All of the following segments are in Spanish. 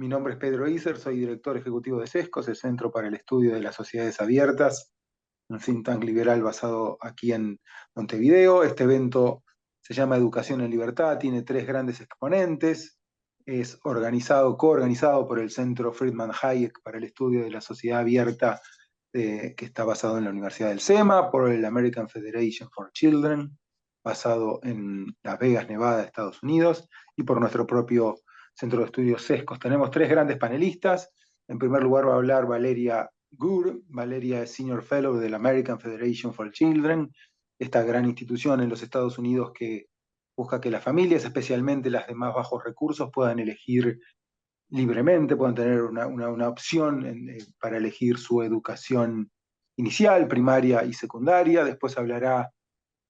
Mi nombre es Pedro Iser, soy director ejecutivo de CESCOS, el Centro para el Estudio de las Sociedades Abiertas, un think tank liberal basado aquí en Montevideo. Este evento se llama Educación en Libertad, tiene tres grandes exponentes. Es coorganizado por el Centro Friedman Hayek para el Estudio de la Sociedad Abierta, que está basado en la Universidad del SEMA, por el American Federation for Children, basado en Las Vegas, Nevada, Estados Unidos, y por nuestro propio Centro de Estudios CESCOS. Tenemos tres grandes panelistas. En primer lugar va a hablar Valeria Gur. Valeria es Senior Fellow de la American Federation for Children, esta gran institución en los Estados Unidos que busca que las familias, especialmente las de más bajos recursos, puedan elegir libremente, puedan tener una opción para elegir su educación inicial, primaria y secundaria. Después hablará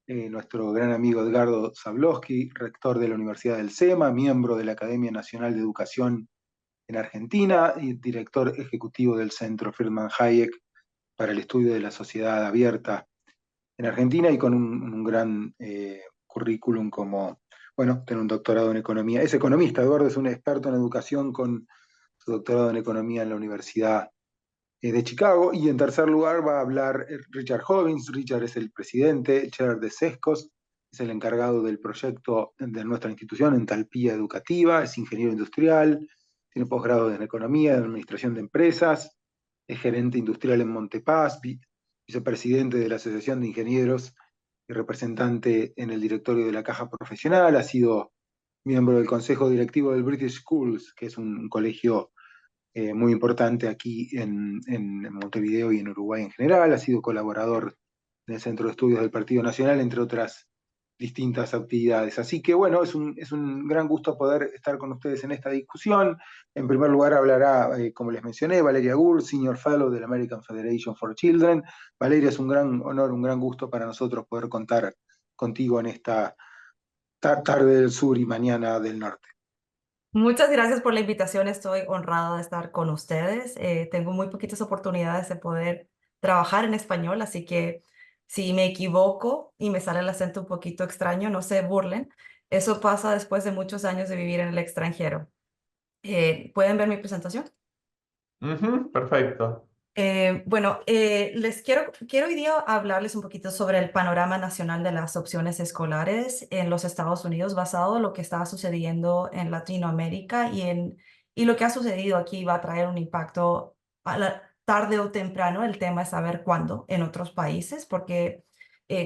nuestro gran amigo Edgardo Zablowski, rector de la Universidad del SEMA, miembro de la Academia Nacional de Educación en Argentina y director ejecutivo del Centro Friedman Hayek para el Estudio de la Sociedad Abierta en Argentina, y con un gran currículum como, bueno, tiene un doctorado en economía. Es economista. Eduardo es un experto en educación con su doctorado en economía en la Universidad de Chicago. Y en tercer lugar va a hablar Richard Hobbins. Richard es el presidente, chair de CESCOS, es el encargado del proyecto de nuestra institución, Entalpía Educativa, es ingeniero industrial, tiene posgrado en economía, en administración de empresas, es gerente industrial en Montepaz, vicepresidente de la Asociación de Ingenieros y representante en el directorio de la Caja Profesional, ha sido miembro del consejo directivo del British Schools, que es un colegio muy importante aquí en Montevideo y en Uruguay en general. Ha sido colaborador del Centro de Estudios del Partido Nacional, entre otras distintas actividades. Así que bueno, es un gran gusto poder estar con ustedes en esta discusión. En primer lugar hablará, como les mencioné, Valeria Gur, Senior Fellow de la American Federation for Children. Valeria, es un gran honor, un gran gusto para nosotros poder contar contigo en esta tarde del sur y mañana del norte. Muchas gracias por la invitación. Estoy honrada de estar con ustedes. Tengo muy poquitas oportunidades de poder trabajar en español, así que si me equivoco y me sale el acento un poquito extraño, no se burlen. Eso pasa después de muchos años de vivir en el extranjero. ¿Pueden ver mi presentación? Ujú, perfecto. Quiero hoy día hablarles un poquito sobre el panorama nacional de las opciones escolares en los Estados Unidos, basado en lo que está sucediendo en Latinoamérica y lo que ha sucedido aquí va a traer un impacto tarde o temprano. El tema es saber cuándo en otros países, porque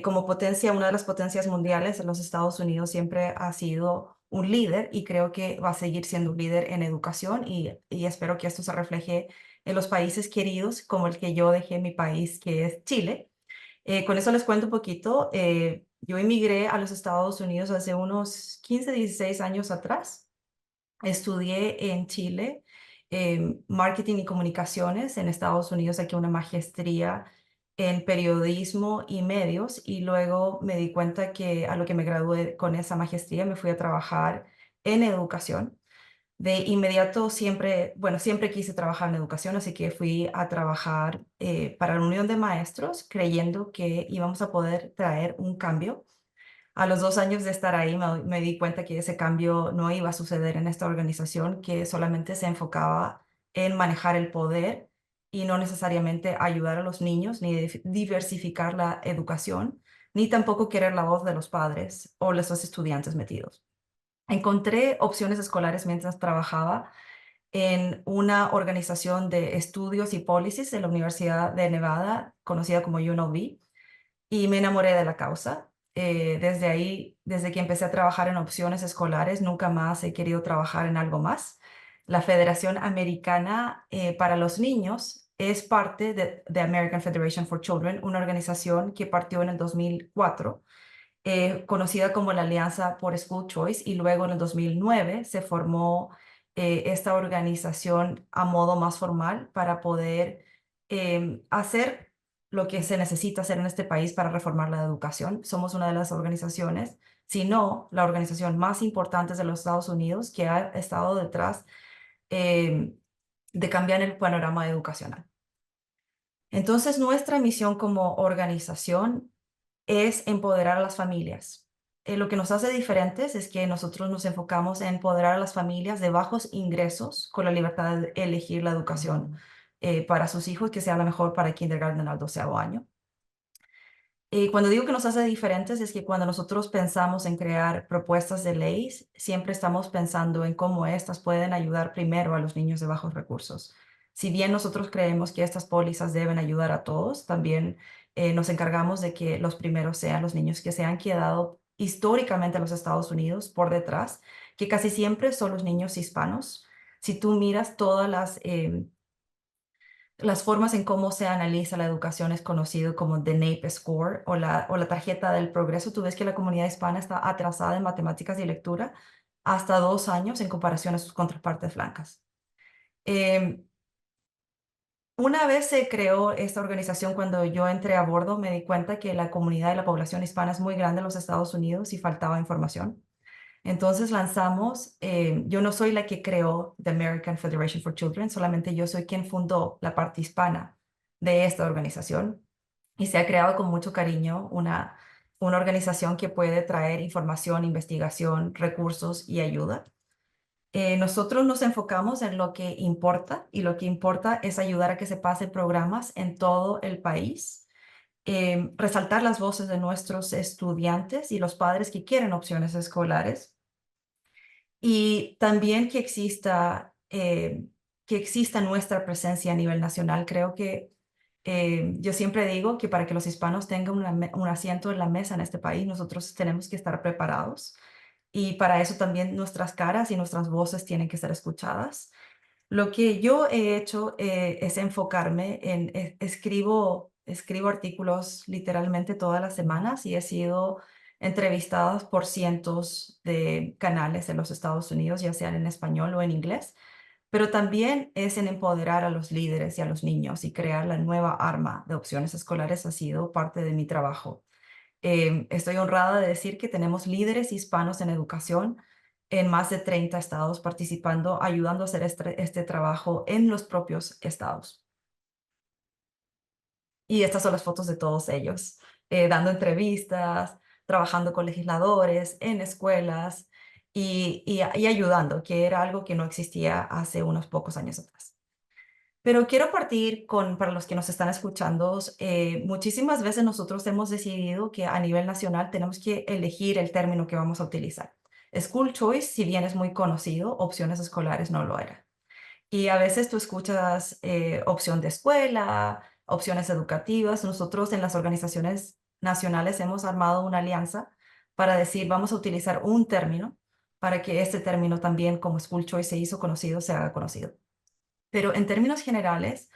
como potencia, una de las potencias mundiales, los Estados Unidos siempre ha sido un líder y creo que va a seguir siendo un líder en educación y espero que esto se refleje en los países queridos, como el que yo dejé mi país, que es Chile. Con eso les cuento un poquito. Yo emigré a los Estados Unidos hace unos 15, 16 años atrás. Estudié en Chile marketing y comunicaciones, en Estados Unidos aquí una maestría en periodismo y medios, y luego me di cuenta que a lo que me gradué con esa maestría me fui a trabajar en educación. De inmediato siempre quise trabajar en educación, así que fui a trabajar para la Unión de Maestros, creyendo que íbamos a poder traer un cambio. A los 2 años de estar ahí me di cuenta que ese cambio no iba a suceder en esta organización, que solamente se enfocaba en manejar el poder y no necesariamente ayudar a los niños, ni diversificar la educación, ni tampoco querer la voz de los padres o los estudiantes metidos. Encontré opciones escolares mientras trabajaba en una organización de estudios y policies de la Universidad de Nevada, conocida como UNLV, y me enamoré de la causa. Desde ahí, desde que empecé a trabajar en opciones escolares, nunca más he querido trabajar en algo más. La Federación Americana para los Niños es parte de American Federation for Children, una organización que partió en el 2004, conocida como la Alianza por School Choice, y luego en el 2009 se formó esta organización a modo más formal para poder hacer lo que se necesita hacer en este país para reformar la educación. Somos una de las organizaciones, si no la organización más importante de los Estados Unidos, que ha estado detrás eh, de cambiar el panorama educacional. Entonces, nuestra misión como organización es empoderar a las familias lo que nos hace diferentes es que nosotros nos enfocamos en empoderar a las familias de bajos ingresos con la libertad de elegir la educación para sus hijos que sea la mejor para el kindergarten al 12º año. Y cuando digo que nos hace diferentes es que cuando nosotros pensamos en crear propuestas de leyes, siempre estamos pensando en cómo estas pueden ayudar primero a los niños de bajos recursos. Si bien nosotros creemos que estas pólizas deben ayudar a todos, también nos encargamos de que los primeros sean los niños que se han quedado históricamente en los Estados Unidos por detrás, que casi siempre son los niños hispanos. Si tú miras todas las formas en cómo se analiza la educación es conocido como the NAEP score o la tarjeta del progreso. Tú ves que la comunidad hispana está atrasada en matemáticas y lectura hasta 2 años en comparación a sus contrapartes blancas. Una vez se creó esta organización, cuando yo entré a bordo, me di cuenta que la comunidad de la población hispana es muy grande en los Estados Unidos y faltaba información. Entonces lanzamos, yo no soy la que creó The American Federation for Children, solamente yo soy quien fundó la parte hispana de esta organización y se ha creado con mucho cariño una organización que puede traer información, investigación, recursos y ayuda. Nosotros nos enfocamos en lo que importa y lo que importa es ayudar a que se pasen programas en todo el país, resaltar las voces de nuestros estudiantes y los padres que quieren opciones escolares y también que exista nuestra presencia a nivel nacional. Creo que yo siempre digo que para que los hispanos tengan un asiento en la mesa en este país, nosotros tenemos que estar preparados. Y para eso también nuestras caras y nuestras voces tienen que ser escuchadas. Lo que yo he hecho es enfocarme escribo artículos literalmente todas las semanas y he sido entrevistadas por cientos de canales en los Estados Unidos, ya sean en español o en inglés, pero también es en empoderar a los líderes y a los niños y crear la nueva arma de opciones escolares ha sido parte de mi trabajo. Estoy honrada de decir que tenemos líderes hispanos en educación en más de 30 estados participando, ayudando a hacer este trabajo en los propios estados. Y estas son las fotos de todos ellos, dando entrevistas, trabajando con legisladores, en escuelas y ayudando, que era algo que no existía hace unos pocos años atrás. Pero quiero partir para los que nos están escuchando, muchísimas veces nosotros hemos decidido que a nivel nacional tenemos que elegir el término que vamos a utilizar. School choice, si bien es muy conocido, opciones escolares no lo era. Y a veces tú escuchas opción de escuela, opciones educativas. Nosotros en las organizaciones nacionales hemos armado una alianza para decir, vamos a utilizar un término para que este término también, como school choice se hizo conocido, se haga conocido. Pero en términos generales,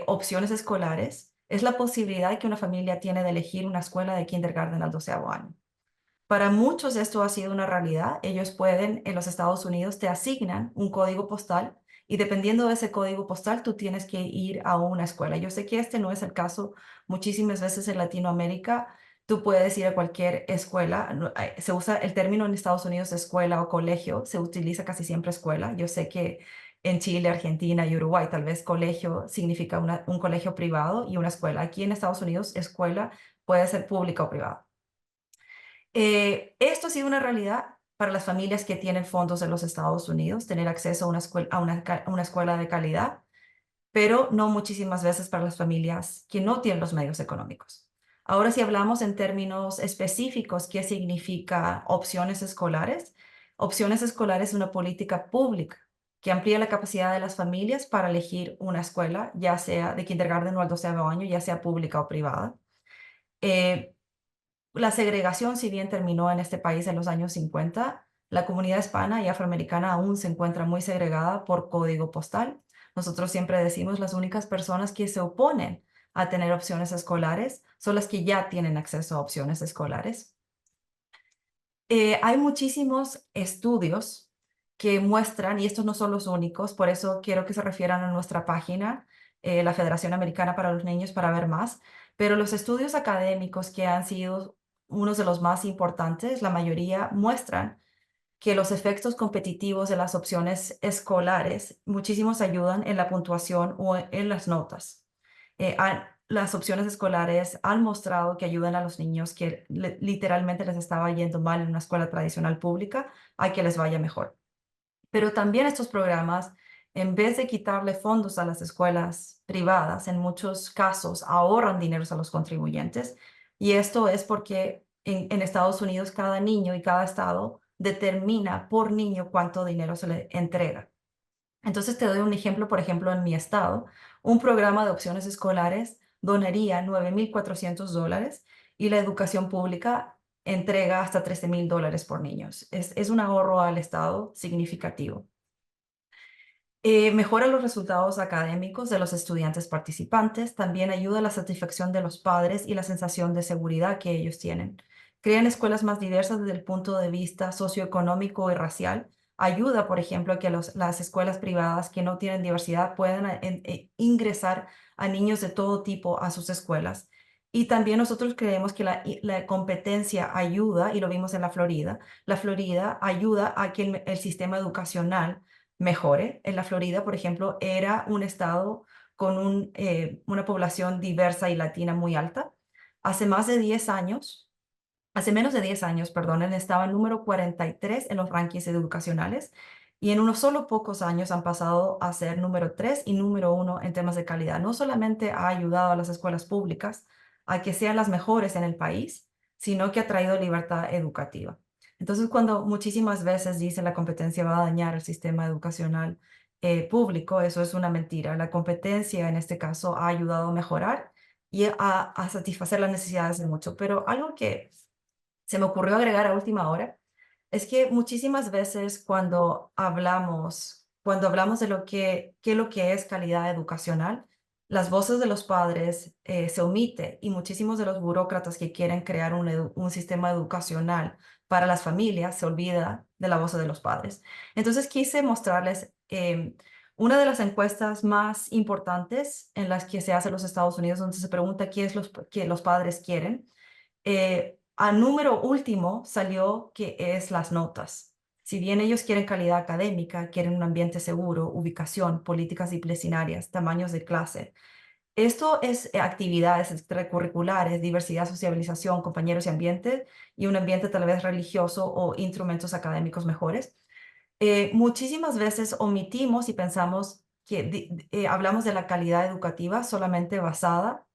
opciones escolares es la posibilidad que una familia tiene de elegir una escuela de kindergarten al 12º año. Para muchos esto ha sido una realidad. Ellos pueden, en los Estados Unidos, te asignan un código postal y dependiendo de ese código postal, tú tienes que ir a una escuela. Yo sé que este no es el caso. Muchísimas veces en Latinoamérica, tú puedes ir a cualquier escuela. Se usa el término en Estados Unidos escuela o colegio. Se utiliza casi siempre escuela. Yo sé que en Chile, Argentina y Uruguay, tal vez colegio significa un colegio privado y una escuela. Aquí en Estados Unidos, escuela puede ser pública o privada. Esto ha sido una realidad para las familias que tienen fondos en los Estados Unidos, tener acceso a una escuela de calidad, pero no muchísimas veces para las familias que no tienen los medios económicos. Ahora, si hablamos en términos específicos, ¿qué significa opciones escolares? Opciones escolares es una política pública que amplía la capacidad de las familias para elegir una escuela, ya sea de kindergarten o al 12º año, ya sea pública o privada. La segregación, si bien terminó en este país en los años 50, la comunidad hispana y afroamericana aún se encuentra muy segregada por código postal. Nosotros siempre decimos las únicas personas que se oponen a tener opciones escolares son las que ya tienen acceso a opciones escolares. Hay muchísimos estudios que muestran, y estos no son los únicos, por eso quiero que se refieran a nuestra página, la Federación Americana para los Niños, para ver más, pero los estudios académicos que han sido unos de los más importantes, la mayoría muestran que los efectos competitivos de las opciones escolares muchísimos ayudan en la puntuación o en las notas. las opciones escolares han mostrado que ayudan a los niños que literalmente les estaba yendo mal en una escuela tradicional pública a que les vaya mejor. Pero también estos programas, en vez de quitarle fondos a las escuelas privadas, en muchos casos ahorran dinero a los contribuyentes. Y esto es porque en Estados Unidos cada niño y cada estado determina por niño cuánto dinero se le entrega. Entonces te doy un ejemplo, por ejemplo, en mi estado, un programa de opciones escolares donaría $9,400 y la educación pública entrega hasta $13,000 por niños. Es un ahorro al estado significativo. Mejora los resultados académicos de los estudiantes participantes, también ayuda a la satisfacción de los padres y la sensación de seguridad que ellos tienen. Crean escuelas más diversas desde el punto de vista socioeconómico y racial. Ayuda, por ejemplo, a que las escuelas privadas que no tienen diversidad puedan ingresar a niños de todo tipo a sus escuelas. Y también nosotros creemos que la competencia ayuda, y lo vimos en la Florida. La Florida ayuda a que el sistema educacional mejore. En la Florida, por ejemplo, era un estado con una población diversa y latina muy alta. Hace más de 10 años, hace menos de 10 años, perdonen, estaba en número 43 en los rankings educacionales y en unos solo pocos años han pasado a ser número 3 y número 1 en temas de calidad. No solamente ha ayudado a las escuelas públicas a que sean las mejores en el país, sino que ha traído libertad educativa. Entonces, cuando muchísimas veces dicen la competencia va a dañar el sistema educacional público, eso es una mentira. La competencia en este caso ha ayudado a mejorar y a satisfacer las necesidades de muchos. Pero algo que se me ocurrió agregar a última hora es que muchísimas veces cuando hablamos de lo que es calidad educacional, las voces de los padres se omite y muchísimos de los burócratas que quieren crear un sistema educacional para las familias se olvida de la voz de los padres. Entonces quise mostrarles una de las encuestas más importantes en las que se hace en los Estados Unidos, donde se pregunta qué los padres quieren. A número último salió que es las notas. Si bien ellos quieren calidad académica, quieren un ambiente seguro, ubicación, políticas disciplinarias, tamaños de clase. Esto es actividades extracurriculares, diversidad, sociabilización, compañeros y ambiente, y un ambiente tal vez religioso o instrumentos académicos mejores. Muchísimas veces omitimos y pensamos que hablamos de la calidad educativa solamente basada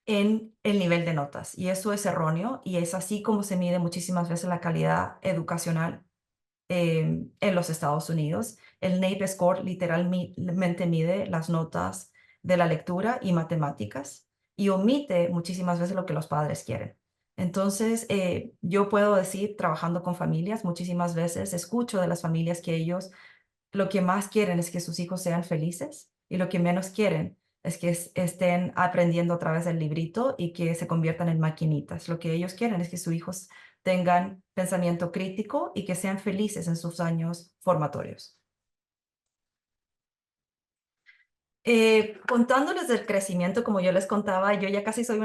en el nivel de notas. Y eso es erróneo y es así como se mide muchísimas veces la calidad educacional en los Estados Unidos. El NAEP Score literalmente mide las notas de la lectura y matemáticas y omite muchísimas veces lo que los padres quieren. Entonces, yo puedo decir, trabajando con familias, muchísimas veces escucho de las familias que ellos lo que más quieren es que sus hijos sean felices y lo que menos quieren es que estén aprendiendo a través del librito y que se conviertan en maquinitas. Lo que ellos quieren es que sus hijos tengan pensamiento crítico y que sean felices en sus años formatorios. Contándoles del crecimiento, como yo les contaba, yo ya casi soy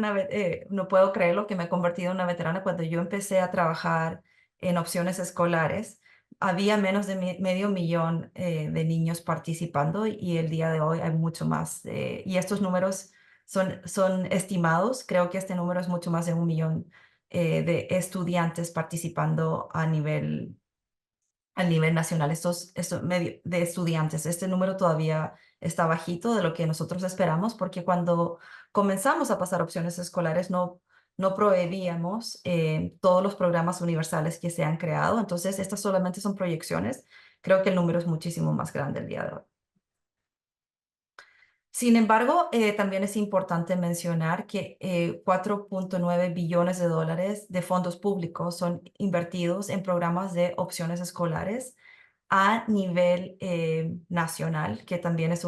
no puedo creerlo que me he convertido en una veterana. Cuando yo empecé a trabajar en opciones escolares, había menos de medio millón de niños participando y el día de hoy hay mucho más. Y estos números son estimados. Creo que este número es mucho más de 1 millón de estudiantes participando a nivel nacional, de estudiantes. Este número todavía está bajito de lo que nosotros esperamos, porque cuando comenzamos a pasar opciones escolares no proveíamos todos los programas universales que se han creado. Entonces, estas solamente son proyecciones. Creo que el número es muchísimo más grande el día de hoy. Sin embargo, también es importante mencionar que 4,9 billones de dólares de fondos públicos son invertidos en programas de opciones escolares a nivel nacional, que también es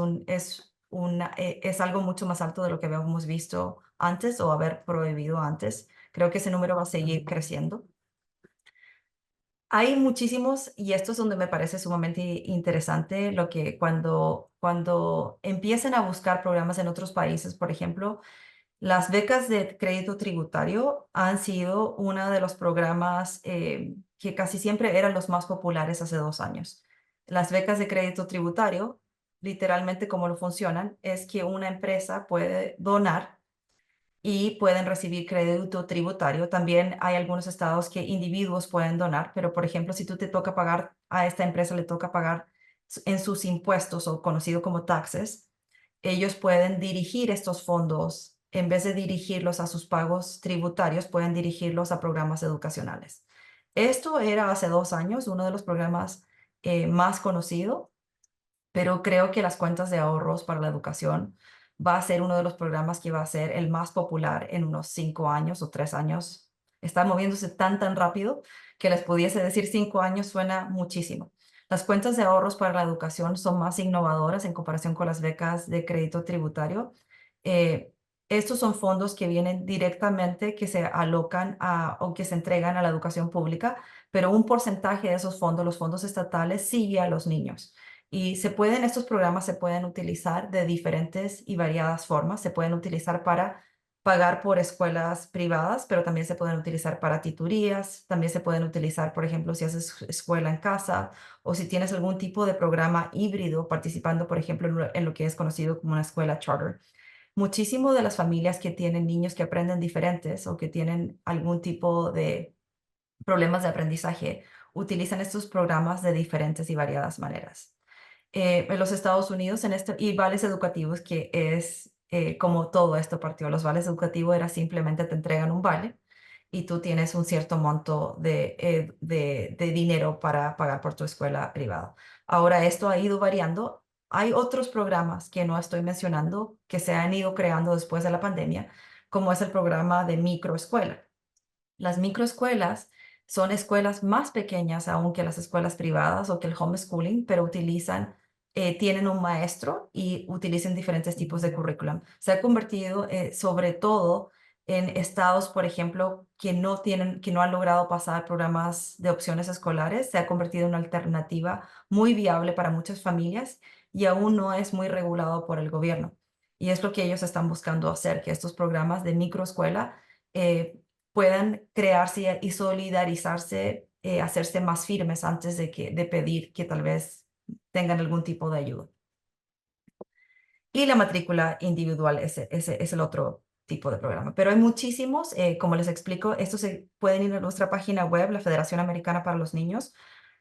algo mucho más alto de lo que habíamos visto antes o haber prohibido antes. Creo que ese número va a seguir creciendo. Hay muchísimos, y esto es donde me parece sumamente interesante, lo que cuando empiecen a buscar programas en otros países, por ejemplo, las becas de crédito tributario han sido uno de los programas que casi siempre eran los más populares hace 2 años. Las becas de crédito tributario literalmente cómo lo funcionan es que una empresa puede donar y pueden recibir crédito tributario. También hay algunos estados que individuos pueden donar, pero por ejemplo, si tú te toca pagar a esta empresa, le toca pagar en sus impuestos o conocido como taxes, ellos pueden dirigir estos fondos, en vez de dirigirlos a sus pagos tributarios, pueden dirigirlos a programas educacionales. Esto era hace 2 años uno de los programas más conocidos, pero creo que las cuentas de ahorros para la educación va a ser uno de los programas que va a ser el más popular en unos 5 años o 3 años. Está moviéndose tan rápido que les pudiese decir 5 años suena muchísimo. Las cuentas de ahorros para la educación son más innovadoras en comparación con las becas de crédito tributario. Eh, Estos son fondos que vienen directamente, que se alocan o que se entregan a la educación pública, pero un porcentaje de esos fondos, los fondos estatales, sigue a los niños. Y estos programas se pueden utilizar de diferentes y variadas formas. Se pueden utilizar para pagar por escuelas privadas, pero también se pueden utilizar para tutorías. También se pueden utilizar, por ejemplo, si haces escuela en casa o si tienes algún tipo de programa híbrido participando, por ejemplo, en lo que es conocido como una escuela charter. Muchísimo de las familias que tienen niños que aprenden diferentes o que tienen algún tipo de problemas de aprendizaje utilizan estos programas de diferentes y variadas maneras. En los Estados Unidos y vales educativos, que es como todo esto partió. Los vales educativos era simplemente te entregan un vale y tú tienes un cierto monto de dinero para pagar por tu escuela privada. Ahora esto ha ido variando. Hay otros programas que no estoy mencionando que se han ido creando después de la pandemia, como es el programa de microescuela. Las microescuelas son escuelas más pequeñas aún que las escuelas privadas o que el homeschooling, pero tienen un maestro y utilizan diferentes tipos de currículum. Se ha convertido sobre todo en estados, por ejemplo, que no han logrado pasar programas de opciones escolares. Se ha convertido en una alternativa muy viable para muchas familias y aún no es muy regulado por el gobierno. Y es lo que ellos están buscando hacer, que estos programas de microescuela puedan crearse y solidarizarse, hacerse más firmes antes de pedir que tal vez tengan algún tipo de ayuda. Y la matrícula individual es el otro tipo de programa. Pero hay muchísimos, como les explico, estos se pueden ir a nuestra página web, la Federación Americana para los Niños,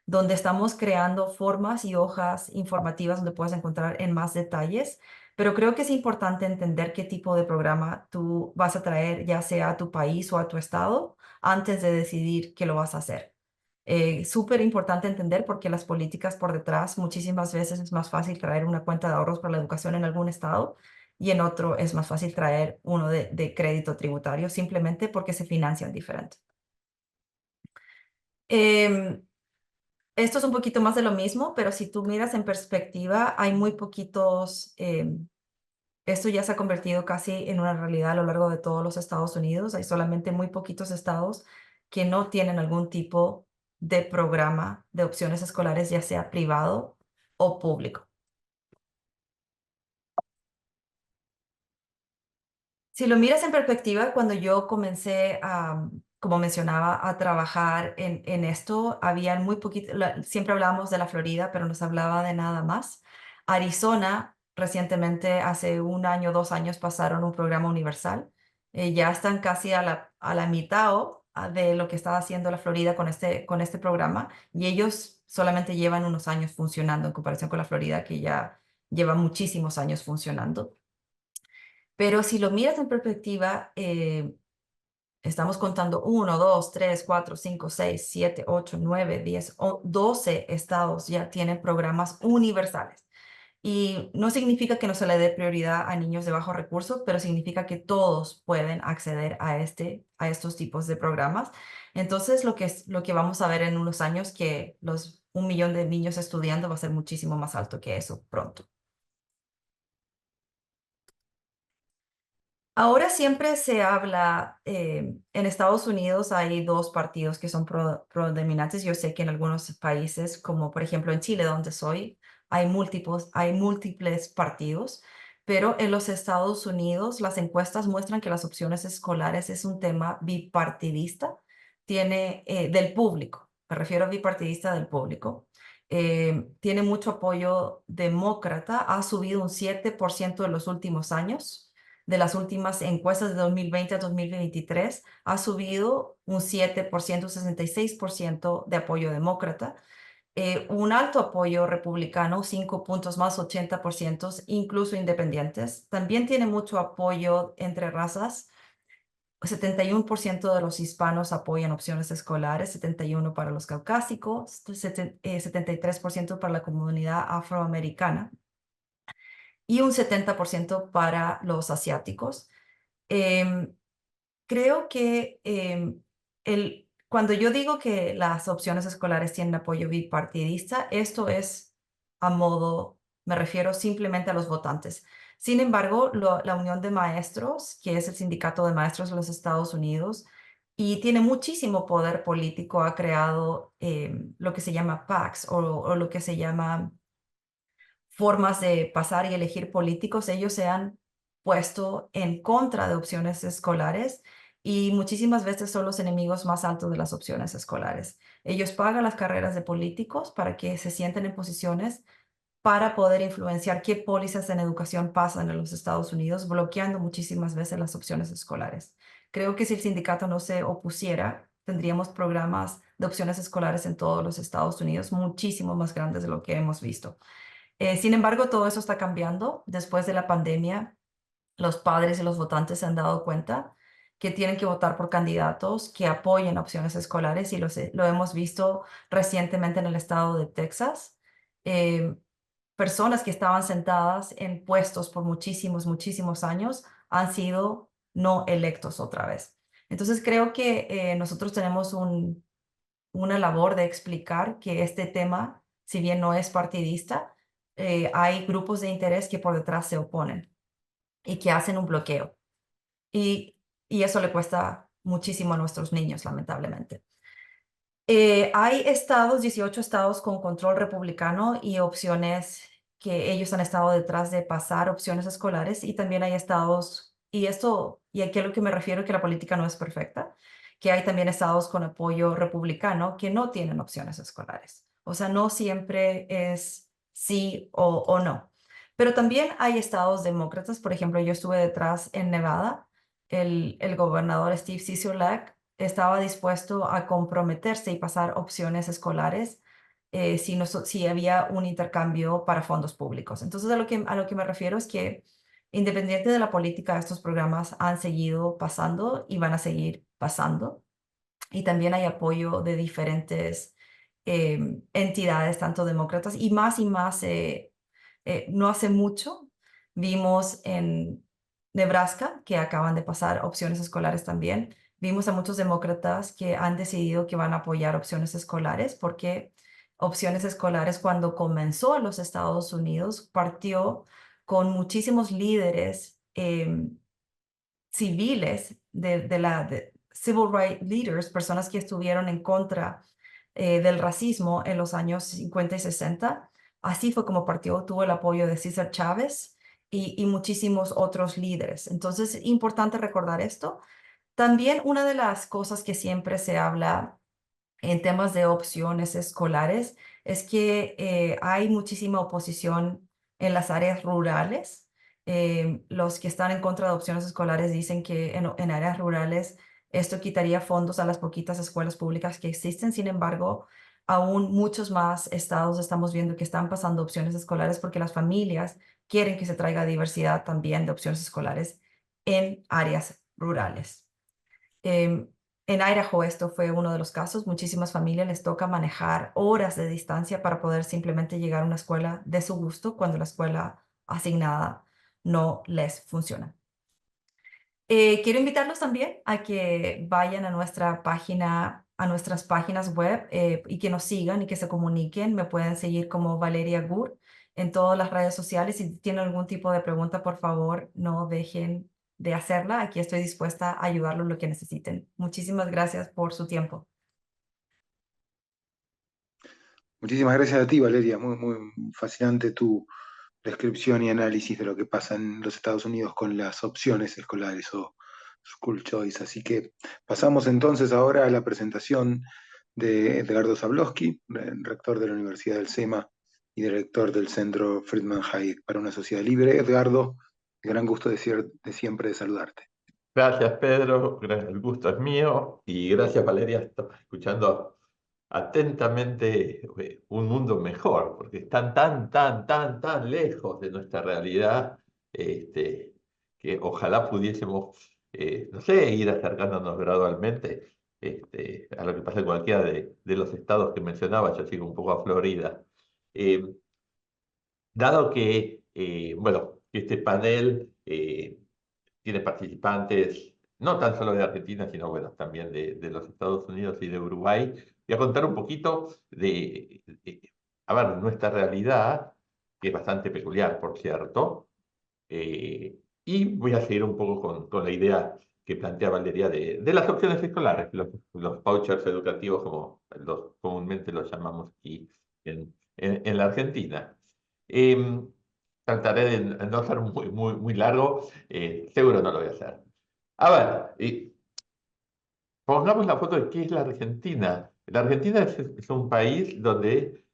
donde estamos creando formas y hojas informativas donde puedes encontrar en más detalles. Pero creo que es importante entender qué tipo de programa tú vas a traer, ya sea a tu país o a tu estado, antes de decidir qué lo vas a hacer. Súper importante entender porque las políticas por detrás, muchísimas veces es más fácil traer una cuenta de ahorros para la educación en algún estado y en otro es más fácil traer uno de crédito tributario simplemente porque se financian diferente. Em, Esto es un poquito más de lo mismo, pero si tú miras en perspectiva, hay muy poquitos, esto ya se ha convertido casi en una realidad a lo largo de todos los Estados Unidos. Hay solamente muy poquitos estados que no tienen algún tipo de programa de opciones escolares, ya sea privado o público. Si lo miras en perspectiva, cuando yo comencé como mencionaba, a trabajar en esto, habían muy poquito, siempre hablábamos de la Florida, pero no se hablaba de nada más. Arizona, recientemente, hace 1 año, 2 años, pasaron un programa universal. Ya están casi a la mitad de lo que estaba haciendo la Florida con este programa, y ellos solamente llevan unos años funcionando en comparación con la Florida, que ya lleva muchísimos años funcionando. Pero si lo miras en perspectiva, estamos contando 1, 2, 3, 4, 5, 6, 7, 8, 9, 10, 12 estados ya tienen programas universales. Y no significa que no se le dé prioridad a niños de bajos recursos, pero significa que todos pueden acceder a estos tipos de programas. Entonces, lo que vamos a ver en unos años, que 1 millón de niños estudiando va a ser muchísimo más alto que eso pronto. Ahora siempre se habla, en Estados Unidos hay dos partidos que son predominantes. Yo sé que en algunos países, como por ejemplo en Chile, donde soy, hay múltiples partidos, pero en los Estados Unidos las encuestas muestran que las opciones escolares es un tema bipartidista, del público, me refiero a bipartidista del público. tiene mucho apoyo demócrata, ha subido un 7% en los últimos años. De las últimas encuestas de 2020 a 2023, ha subido un 7%, 66% de apoyo demócrata. Un alto apoyo republicano, 5 puntos más, 80%, incluso independientes. También tiene mucho apoyo entre razas. 71% de los hispanos apoyan opciones escolares, 71% para los caucásicos, 73% para la comunidad afroamericana y un 70% para los asiáticos. Em, Creo que cuando yo digo que las opciones escolares tienen apoyo bipartidista, esto es a modo, me refiero simplemente a los votantes. Sin embargo, la Unión de Maestros, que es el sindicato de maestros de los Estados Unidos, y tiene muchísimo poder político, ha creado lo que se llama PACs o lo que se llama formas de pasar y elegir políticos. Ellos se han puesto en contra de opciones escolares y muchísimas veces son los enemigos más altos de las opciones escolares. Ellos pagan las carreras de políticos para que se sienten en posiciones para poder influenciar qué pólizas en educación pasan en los Estados Unidos, bloqueando muchísimas veces las opciones escolares. Creo que si el sindicato no se opusiera, tendríamos programas de opciones escolares en todos los Estados Unidos, muchísimo más grandes de lo que hemos visto. Sin embargo, todo eso está cambiando. Después de la pandemia, los padres y los votantes se han dado cuenta que tienen que votar por candidatos que apoyen opciones escolares y lo hemos visto recientemente en el estado de Texas. Eh, Personas que estaban sentadas en puestos por muchísimos, muchísimos años han sido no electos otra vez. Entonces creo que nosotros tenemos una labor de explicar que este tema, si bien no es partidista, hay grupos de interés que por detrás se oponen y que hacen un bloqueo. Y, y eso le cuesta muchísimo a nuestros niños, lamentablemente. Hay estados, 18 estados con control republicano y opciones que ellos han estado detrás de pasar opciones escolares y también hay estados, y aquí a lo que me refiero que la política no es perfecta, que hay también estados con apoyo republicano que no tienen opciones escolares. O sea, no siempre es sí o no. Pero también hay estados demócratas, por ejemplo, yo estuve detrás en Nevada, el gobernador Steve Sisolak estaba dispuesto a comprometerse y pasar opciones escolares si había un intercambio para fondos públicos. Entonces, a lo que me refiero es que independiente de la política, estos programas han seguido pasando y van a seguir pasando. Y también hay apoyo de diferentes entidades, tanto demócratas y más. No hace mucho vimos en Nebraska que acaban de pasar opciones escolares también. Vimos a muchos demócratas que han decidido que van a apoyar opciones escolares porque opciones escolares cuando comenzó en los Estados Unidos partió con muchísimos líderes civiles de civil rights leaders, personas que estuvieron en contra del racismo en los años 50 y 60. Así fue como partió, tuvo el apoyo de César Chávez y muchísimos otros líderes. Entonces, es importante recordar esto. También una de las cosas que siempre se habla en temas de opciones escolares es que hay muchísima oposición en las áreas rurales. Los que están en contra de opciones escolares dicen que en áreas rurales esto quitaría fondos a las poquitas escuelas públicas que existen. Sin embargo, aún muchos más estados estamos viendo que están pasando opciones escolares porque las familias quieren que se traiga diversidad también de opciones escolares en áreas rurales. Em, en Idaho esto fue uno de los casos. Muchísimas familias les toca manejar horas de distancia para poder simplemente llegar a una escuela de su gusto cuando la escuela asignada no les funciona. Quiero invitarlos también a que vayan a nuestra página, a nuestras páginas web y que nos sigan y que se comuniquen. Me pueden seguir como Valeria Gur en todas las redes sociales. Si tienen algún tipo de pregunta, por favor, no dejen de hacerla. Aquí estoy dispuesta a ayudarlos en lo que necesiten. Muchísimas gracias por su tiempo. Muchísimas gracias a ti, Valeria. Muy, muy fascinante tu descripción y análisis de lo que pasa en los Estados Unidos con las opciones escolares o school choice. Así que pasamos entonces ahora a la presentación de Edgardo Zablosky, rector de la Universidad del SEMA y director del Centro Friedman Hayek para una sociedad libre. Edgardo, el gran gusto de siempre de saludarte. Gracias, Pedro. El gusto es mío. Y gracias, Valeria. Estaba escuchando atentamente un mundo mejor, porque están tan lejos de nuestra realidad, este, que ojalá pudiésemos, no sé, ir acercándonos gradualmente a lo que pasa en cualquiera de los estados que mencionaba. Yo sigo un poco a Florida. Eh, Dado que, bueno, este panel tiene participantes no tan solo de Argentina, sino bueno, también de los Estados Unidos y de Uruguay, voy a contar un poquito a ver, nuestra realidad, que es bastante peculiar, por cierto, y voy a seguir un poco con la idea que plantea Valeria de las opciones escolares, los vouchers educativos, como comúnmente los llamamos aquí en la Argentina. Em, Trataré de no ser muy largo, seguro no lo voy a hacer. A ver, pongamos la foto de qué es la Argentina. La Argentina es un país donde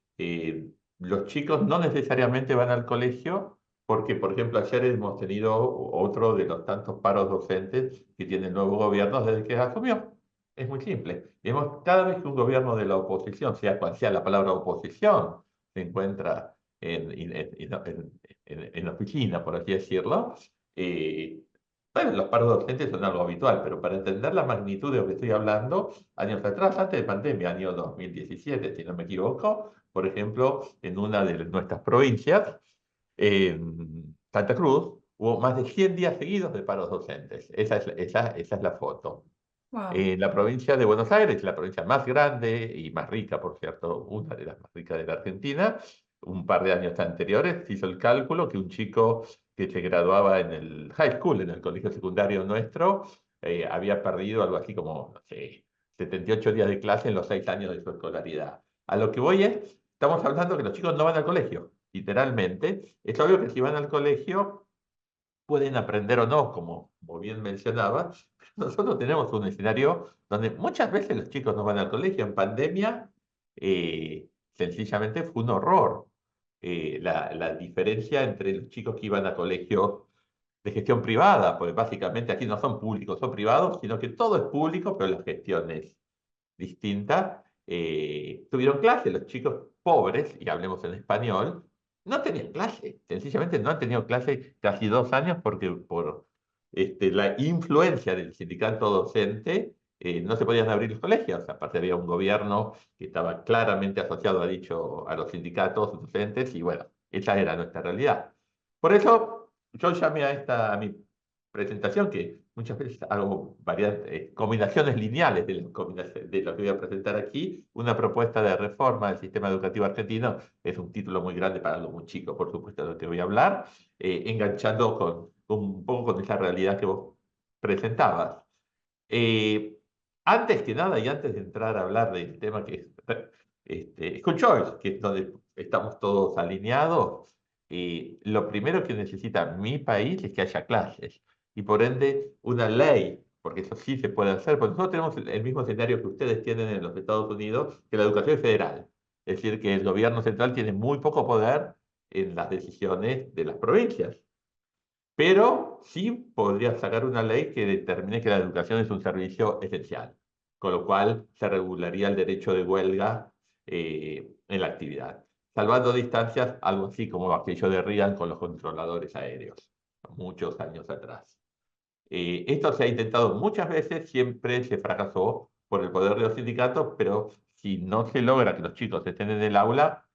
los chicos no necesariamente van al colegio, porque, por ejemplo, ayer hemos tenido otro de los tantos paros docentes que tiene el nuevo gobierno desde que asumió. Es muy simple. Cada vez que un gobierno de la oposición, sea cual sea la palabra oposición, se encuentra en oficina, por así decirlo, eh, bueno, los paros docentes son algo habitual, pero para entender la magnitud de lo que estoy hablando, años atrás, antes de pandemia, año 2017, si no me equivoco, por ejemplo, en una de nuestras provincias, en Santa Cruz, hubo más de 100 días seguidos de paros docentes. Esa es la foto. Wow. La provincia de Buenos Aires, la provincia más grande y más rica, por cierto, una de las más ricas de la Argentina, un par de años anteriores se hizo el cálculo que un chico que se graduaba en el high school, en el colegio secundario nuestro, había perdido algo así como, no sé, 78 días de clase en los 6 años de su escolaridad. A lo que voy estamos hablando que los chicos no van al colegio, literalmente. Es obvio que si van al colegio pueden aprender o no, como bien mencionaba. Nosotros tenemos un escenario donde muchas veces los chicos no van al colegio. En pandemia, sencillamente fue un horror. La diferencia entre los chicos que iban a colegios de gestión privada, porque básicamente aquí no son públicos, son privados, sino que todo es público, pero la gestión es distinta. Tuvieron clase, los chicos pobres, y hablemos en español, no tenían clase, sencillamente no han tenido clase casi 2 años porque por la influencia del sindicato docente no se podían abrir los colegios. Aparte había un gobierno que estaba claramente asociado a los sindicatos docentes y bueno, esa era nuestra realidad. Por eso yo llamé a mi presentación, que muchas veces hago combinaciones lineales de lo que voy a presentar aquí, una propuesta de reforma del sistema educativo argentino. Es un título muy grande para algo muy chico, por supuesto, de lo que voy a hablar, enganchando un poco con esa realidad que vos presentabas. Eh, Antes que nada, y antes de entrar a hablar del tema que es School Choice, que es donde estamos todos alineados, lo primero que necesita mi país es que haya clases y por ende una ley, porque eso sí se puede hacer, porque nosotros tenemos el mismo escenario que ustedes tienen en los Estados Unidos, que la educación es federal. Es decir, que el gobierno central tiene muy poco poder en las decisiones de las provincias. Pero sí podría sacar una ley que determine que la educación es un servicio esencial, con lo cual se regularía el derecho de huelga en la actividad, salvando distancias, algo así como aquello de Reagan con los controladores aéreos, muchos años atrás. Esto se ha intentado muchas veces, siempre se fracasó por el poder de los sindicatos, pero si no se logra que los chicos estén en el aula,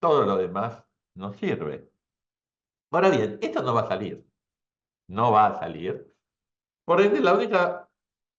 todo lo demás no sirve. Ahora bien, esto no va a salir, no va a salir. Por ende, la única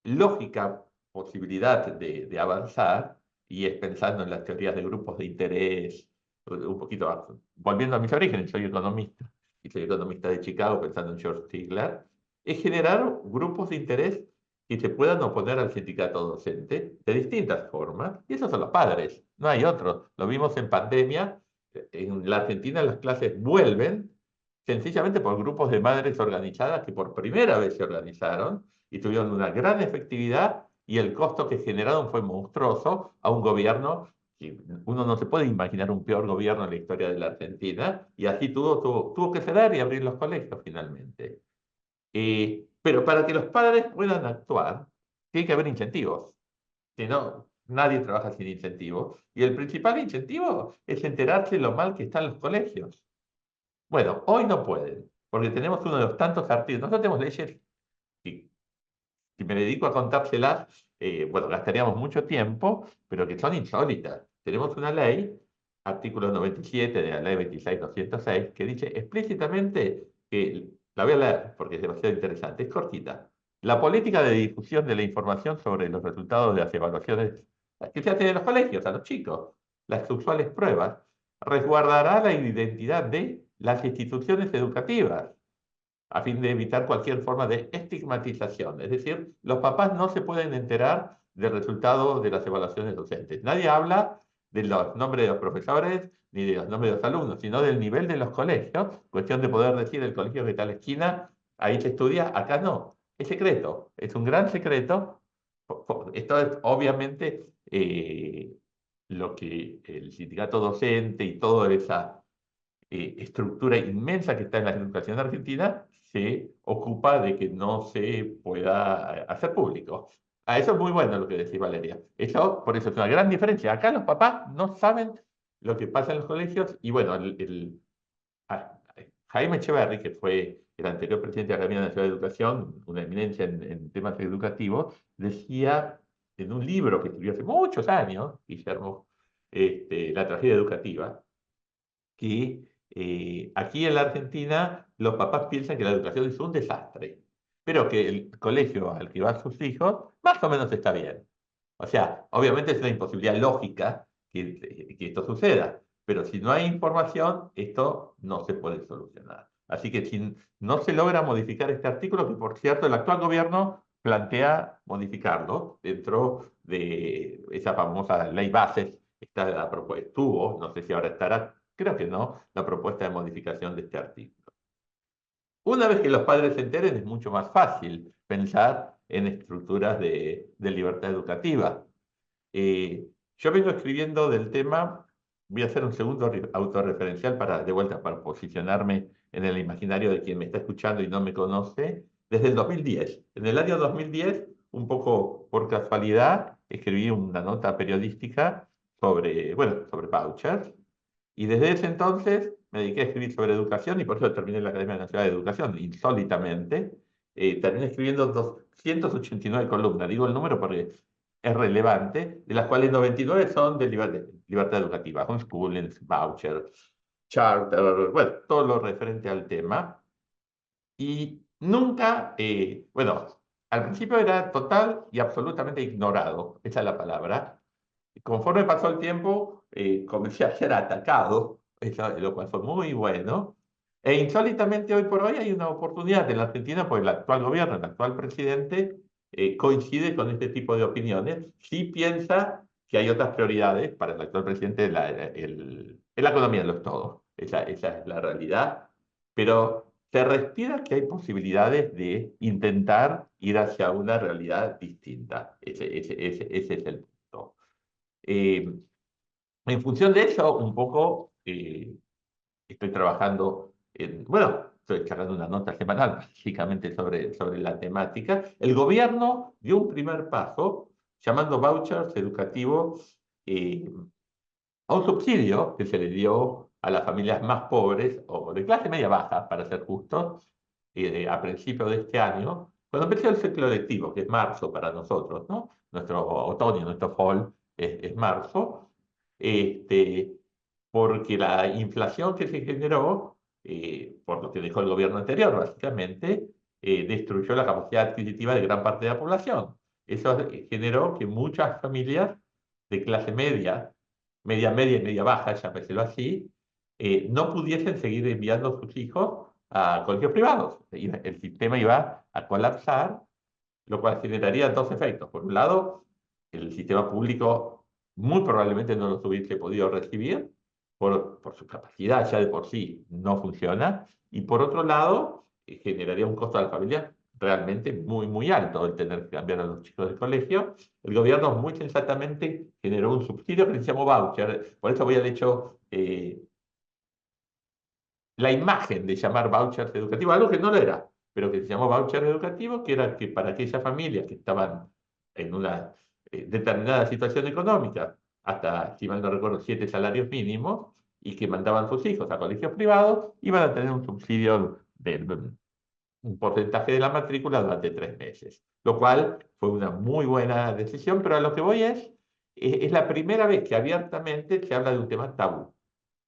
lógica posibilidad de avanzar, y es pensando en las teorías de grupos de interés, un poquito volviendo a mis orígenes, soy economista, y soy economista de Chicago pensando en George Stigler, es generar grupos de interés que se puedan oponer al sindicato docente de distintas formas, y esos son los padres, no hay otros. Lo vimos en pandemia, en la Argentina las clases vuelven sencillamente por grupos de madres organizadas que por primera vez se organizaron y tuvieron una gran efectividad y el costo que generaron fue monstruoso a un gobierno que uno no se puede imaginar un peor gobierno en la historia de la Argentina, y así tuvo que ceder y abrir los colegios finalmente. Pero para que los padres puedan actuar, tiene que haber incentivos. Si no, nadie trabaja sin incentivos. Y el principal incentivo es enterarse lo mal que están los colegios. Bueno, hoy no pueden, porque tenemos uno de los tantos artículos. Nosotros tenemos leyes que, si me dedico a contárselas, bueno, gastaríamos mucho tiempo, pero que son insólitas. Tenemos una ley, artículo 97 de la ley 26.206, que dice explícitamente que, la voy a leer porque es demasiado interesante, es cortita. La política de difusión de la información sobre los resultados de las evaluaciones que se hacen en los colegios a los chicos, las usuales pruebas, resguardará la identidad de las instituciones educativas a fin de evitar cualquier forma de estigmatización. Es decir, los papás no se pueden enterar del resultado de las evaluaciones docentes. Nadie habla de los nombres de los profesores ni de los nombres de los alumnos, sino del nivel de los colegios. Cuestión de poder decir, el colegio que está a la esquina, ahí se estudia, acá no. Es secreto, es un gran secreto. Esto es obviamente lo que el sindicato docente y toda esa estructura inmensa que está en la educación argentina se ocupa de que no se pueda hacer público. Eso es muy bueno lo que decís, Valeria. Eso, por eso es una gran diferencia. Acá los papás no saben lo que pasa en los colegios y bueno, Jaime Echeverry, que fue el anterior presidente de la Academia Nacional de Educación, una eminencia en temas educativos, decía en un libro que escribió hace muchos años, Guillermo, La tragedia educativa, que aquí en la Argentina los papás piensan que la educación es un desastre, pero que el colegio al que van sus hijos más o menos está bien. O sea, obviamente es una imposibilidad lógica que esto suceda, pero si no hay información, esto no se puede solucionar. Así que si no se logra modificar este artículo, que por cierto el actual gobierno plantea modificarlo dentro de esa famosa ley bases, está la propuesta, estuvo, no sé si ahora estará, creo que no, la propuesta de modificación de este artículo. Una vez que los padres se enteren, es mucho más fácil pensar en estructuras de libertad educativa. Yo vengo escribiendo del tema, voy a hacer un segundo autorreferencial para, de vuelta, para posicionarme en el imaginario de quien me está escuchando y no me conoce, desde el 2010. En el año 2010, un poco por casualidad, escribí una nota periodística sobre, bueno, sobre vouchers, y desde ese entonces me dediqué a escribir sobre educación y por eso terminé la Academia Nacional de Educación, insólitamente. Terminé escribiendo 289 columnas, digo el número porque es relevante, de las cuales 99 son de libertad educativa, homeschooling, voucher, charter, bueno, todo lo referente al tema. Y nunca, bueno, al principio era total y absolutamente ignorado, esa es la palabra. Conforme pasó el tiempo, comencé a ser atacado, lo cual fue muy bueno. E insólitamente hoy por hoy hay una oportunidad en la Argentina, porque el actual gobierno, el actual presidente, coincide con este tipo de opiniones. Sí piensa que hay otras prioridades para el actual presidente, la economía lo es todo. Esa es la realidad. Pero se respira que hay posibilidades de intentar ir hacia una realidad distinta. Ese es el punto. Eh, en función de eso, un poco estoy trabajando bueno, estoy cargando una nota semanal básicamente sobre la temática. El gobierno dio un primer paso llamando vouchers educativos a un subsidio que se le dio a las familias más pobres o de clase media baja, para ser justos, a principios de este año, cuando empezó el ciclo lectivo, que es marzo para nosotros, ¿no? Nuestro otoño, nuestro fall es marzo, este, porque la inflación que se generó, por lo que dejó el gobierno anterior, básicamente, destruyó la capacidad adquisitiva de gran parte de la población. Eso generó que muchas familias de clase media, media y media baja, llámeselo así, no pudiesen seguir enviando a sus hijos a colegios privados. El sistema iba a colapsar, lo cual generaría dos efectos. Por un lado, el sistema público muy probablemente no los hubiese podido recibir por su capacidad, ya de por sí no funciona. Y por otro lado, generaría un costo a la familia realmente muy, muy alto el tener que cambiar a los chicos del colegio. El gobierno muy sensatamente generó un subsidio que se llamó voucher. Por eso voy al hecho, la imagen de llamar vouchers educativos, algo que no lo era, pero que se llamó voucher educativo, que era que para aquellas familias que estaban en una determinada situación económica, hasta, si mal no recuerdo, 7 salarios mínimos, y que mandaban sus hijos a colegios privados, iban a tener un subsidio de un porcentaje de la matrícula durante 3 meses, lo cual fue una muy buena decisión, pero a lo que voy es la primera vez que abiertamente se habla de un tema tabú.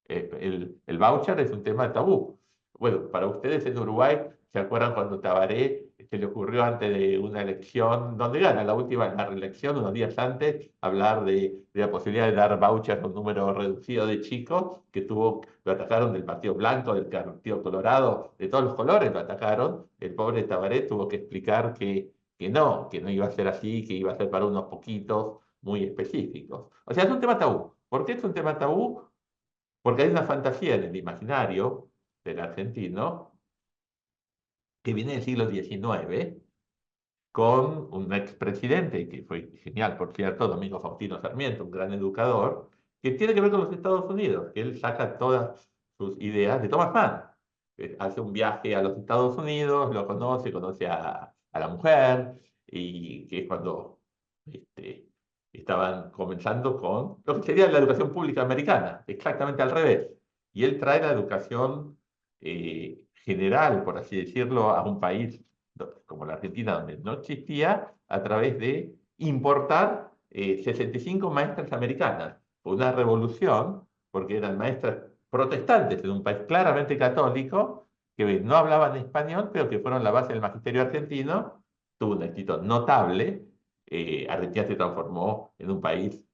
El voucher es un tema tabú. Bueno, para ustedes en Uruguay, ¿se acuerdan cuando Tabaré se le ocurrió antes de una elección, donde gana la última, la reelección, unos días antes, hablar de la posibilidad de dar vouchers a un número reducido de chicos, lo atacaron del Partido Blanco, del Partido Colorado, de todos los colores lo atacaron? El pobre Tabaré tuvo que explicar que no iba a ser así, que iba a ser para unos poquitos muy específicos. O sea, es un tema tabú. ¿Por qué es un tema tabú? Porque hay una fantasía en el imaginario del argentino que viene del siglo XIX con un expresidente, que fue genial, por cierto, Domingo Faustino Sarmiento, un gran educador, que tiene que ver con los Estados Unidos, que él saca todas sus ideas de Thomas Mann. Hace un viaje a los Estados Unidos, lo conoce a la mujer, y que es cuando este, estaban comenzando con lo que sería la educación pública americana, exactamente al revés. Y él trae la educación general, por así decirlo, a un país como la Argentina, donde no existía, a través de importar 65 maestras americanas. Fue una revolución, porque eran maestras protestantes en un país claramente católico, que no hablaban español, pero que fueron la base del magisterio argentino. Tuvo un éxito notable. Argentina se transformó en un país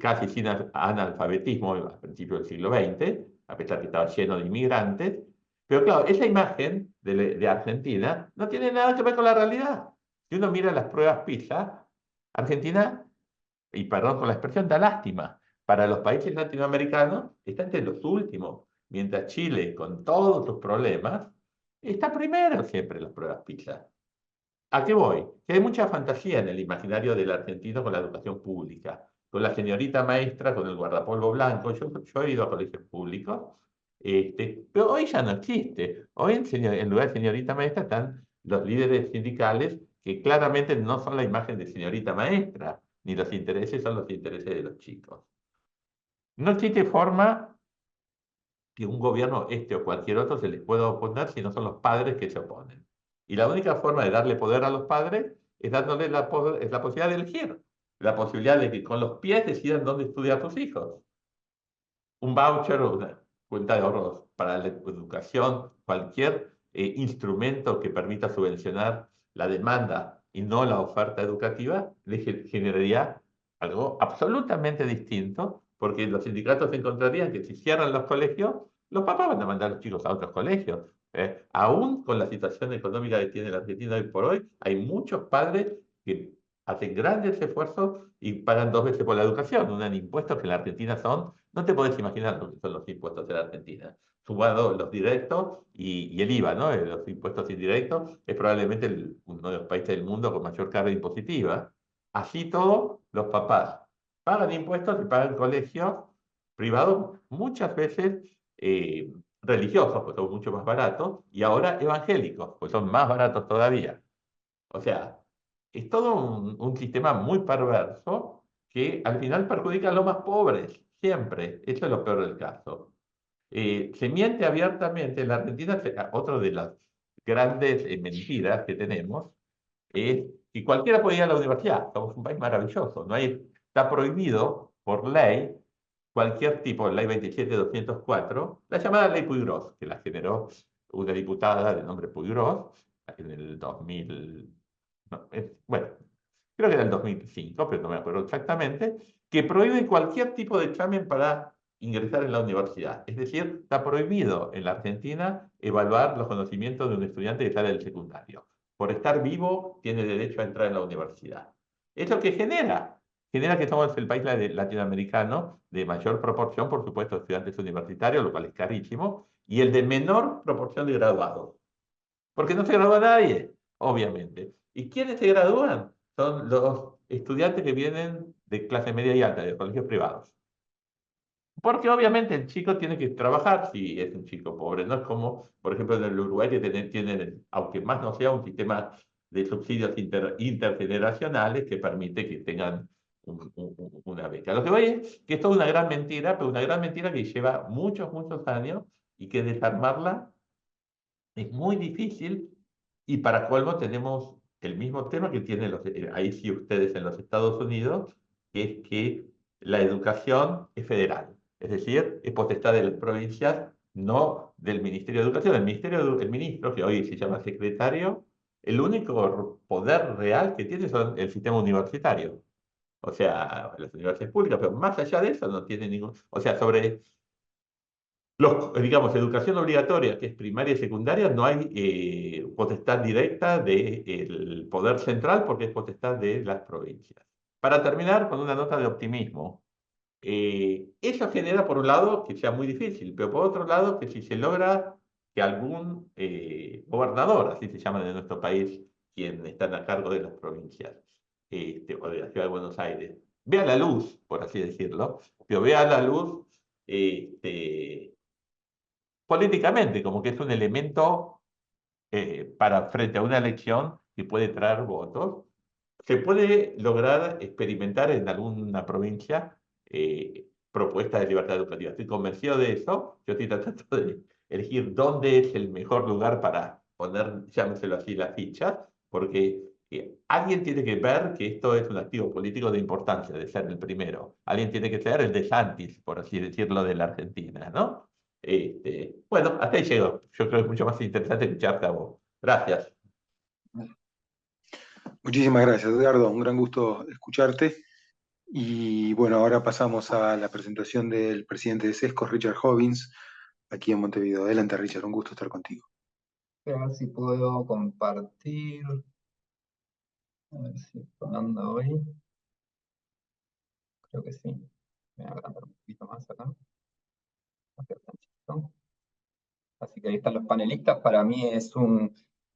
casi sin analfabetismo a principios del siglo XX, a pesar que estaba lleno de inmigrantes. Pero claro, esa imagen de Argentina no tiene nada que ver con la realidad. Si uno mira las pruebas PISA, Argentina, y perdón con la expresión, da lástima. Para los países latinoamericanos está entre los últimos, mientras Chile, con todos sus problemas, está primero siempre en las pruebas PISA. ¿A qué voy? Que hay mucha fantasía en el imaginario del argentino con la educación pública, con la señorita maestra, con el guardapolvo blanco. Yo he ido a colegios públicos, pero hoy ya no existe. Hoy en lugar de señorita maestra están los líderes sindicales que claramente no son la imagen de señorita maestra, ni los intereses son los intereses de los chicos. No existe forma que un gobierno, este o cualquier otro, se les pueda oponer si no son los padres que se oponen. Y la única forma de darle poder a los padres es dándoles la posibilidad de elegir, la posibilidad de que con los pies decidan dónde estudiar sus hijos. Un voucher o una cuenta de ahorros para la educación, cualquier instrumento que permita subvencionar la demanda y no la oferta educativa, le generaría algo absolutamente distinto, porque los sindicatos encontrarían que si cierran los colegios, los papás van a mandar a los chicos a otros colegios. Aún con la situación económica que tiene la Argentina hoy por hoy, hay muchos padres que hacen grandes esfuerzos y pagan 2 veces por la educación, unos impuestos que en la Argentina son, no te podés imaginar lo que son los impuestos de la Argentina. Sumado los directos y el IVA, ¿no? Los impuestos indirectos, es probablemente uno de los países del mundo con mayor carga impositiva. Así todo, los papás pagan impuestos y pagan colegios privados, muchas veces religiosos, pues son mucho más baratos, y ahora evangélicos, pues son más baratos todavía. O sea, es todo un sistema muy perverso que al final perjudica a los más pobres, siempre. Eso es lo peor del caso. Se miente abiertamente. En la Argentina, otra de las grandes mentiras que tenemos es que cualquiera puede ir a la universidad. Somos un país maravilloso. Está prohibido por ley cualquier tipo, ley 27.204, la llamada ley Puigros, que la generó una diputada de nombre Puigros en el 2000. No, bueno, creo que era el 2005, pero no me acuerdo exactamente, que prohíbe cualquier tipo de examen para ingresar en la universidad. Es decir, está prohibido en la Argentina evaluar los conocimientos de un estudiante que sale del secundario. Por estar vivo, tiene derecho a entrar en la universidad. ¿Eso qué genera? Genera que somos el país latinoamericano de mayor proporción, por supuesto, de estudiantes universitarios, lo cual es carísimo, y el de menor proporción de graduados. Porque no se gradúa nadie. obviamente. ¿Y quiénes se gradúan? Son los estudiantes que vienen de clase media y alta, de colegios privados. Porque obviamente el chico tiene que trabajar si es un chico pobre. No es como, por ejemplo, en el Uruguay que tienen, aunque más no sea, un sistema de subsidios intergeneracionales que permite que tengan una beca. Lo que voy es que esto es una gran mentira, pero una gran mentira que lleva muchos, muchos años y que desarmarla es muy difícil. Y para colmo tenemos el mismo tema que tienen ahí sí ustedes en los Estados Unidos, que es que la educación es federal. Es decir, es potestad de las provincias, no del Ministerio de Educación. El ministro, que hoy se llama secretario, el único poder real que tiene son el sistema universitario. O sea, las universidades públicas, pero más allá de eso no tiene ningún... O sea, sobre digamos, educación obligatoria, que es primaria y secundaria, no hay potestad directa del poder central porque es potestad de las provincias. Para terminar con una nota de optimismo, eso genera, por un lado, que sea muy difícil, pero por otro lado, que si se logra que algún gobernador, así se llama en nuestro país, quien está a cargo de las provincias, o de la ciudad de Buenos Aires, vea la luz, por así decirlo, pero vea la luz, este, políticamente, como que es un elemento para frente a una elección que puede traer votos, se puede lograr experimentar en alguna provincia propuestas de libertad educativa. Estoy convencido de eso. Yo estoy tratando de elegir dónde es el mejor lugar para poner, llámeselo así, las fichas, porque alguien tiene que ver que esto es un activo político de importancia, de ser el primero. Alguien tiene que ser el de Santis, por así decirlo, de la Argentina, ¿no? Bueno, hasta ahí llego. Yo creo que es mucho más interesante escucharte a vos. Gracias. Muchísimas gracias, Edgardo. Un gran gusto escucharte. Y bueno, ahora pasamos a la presentación del presidente de SESCO, Richard Hobbins, aquí en Montevideo. Adelante, Richard, un gusto estar contigo. Voy a ver si puedo compartir. A ver si esto anda hoy. Creo que sí. Voy a agrandar un poquito más acá. Así que ahí están los panelistas. Para mí es un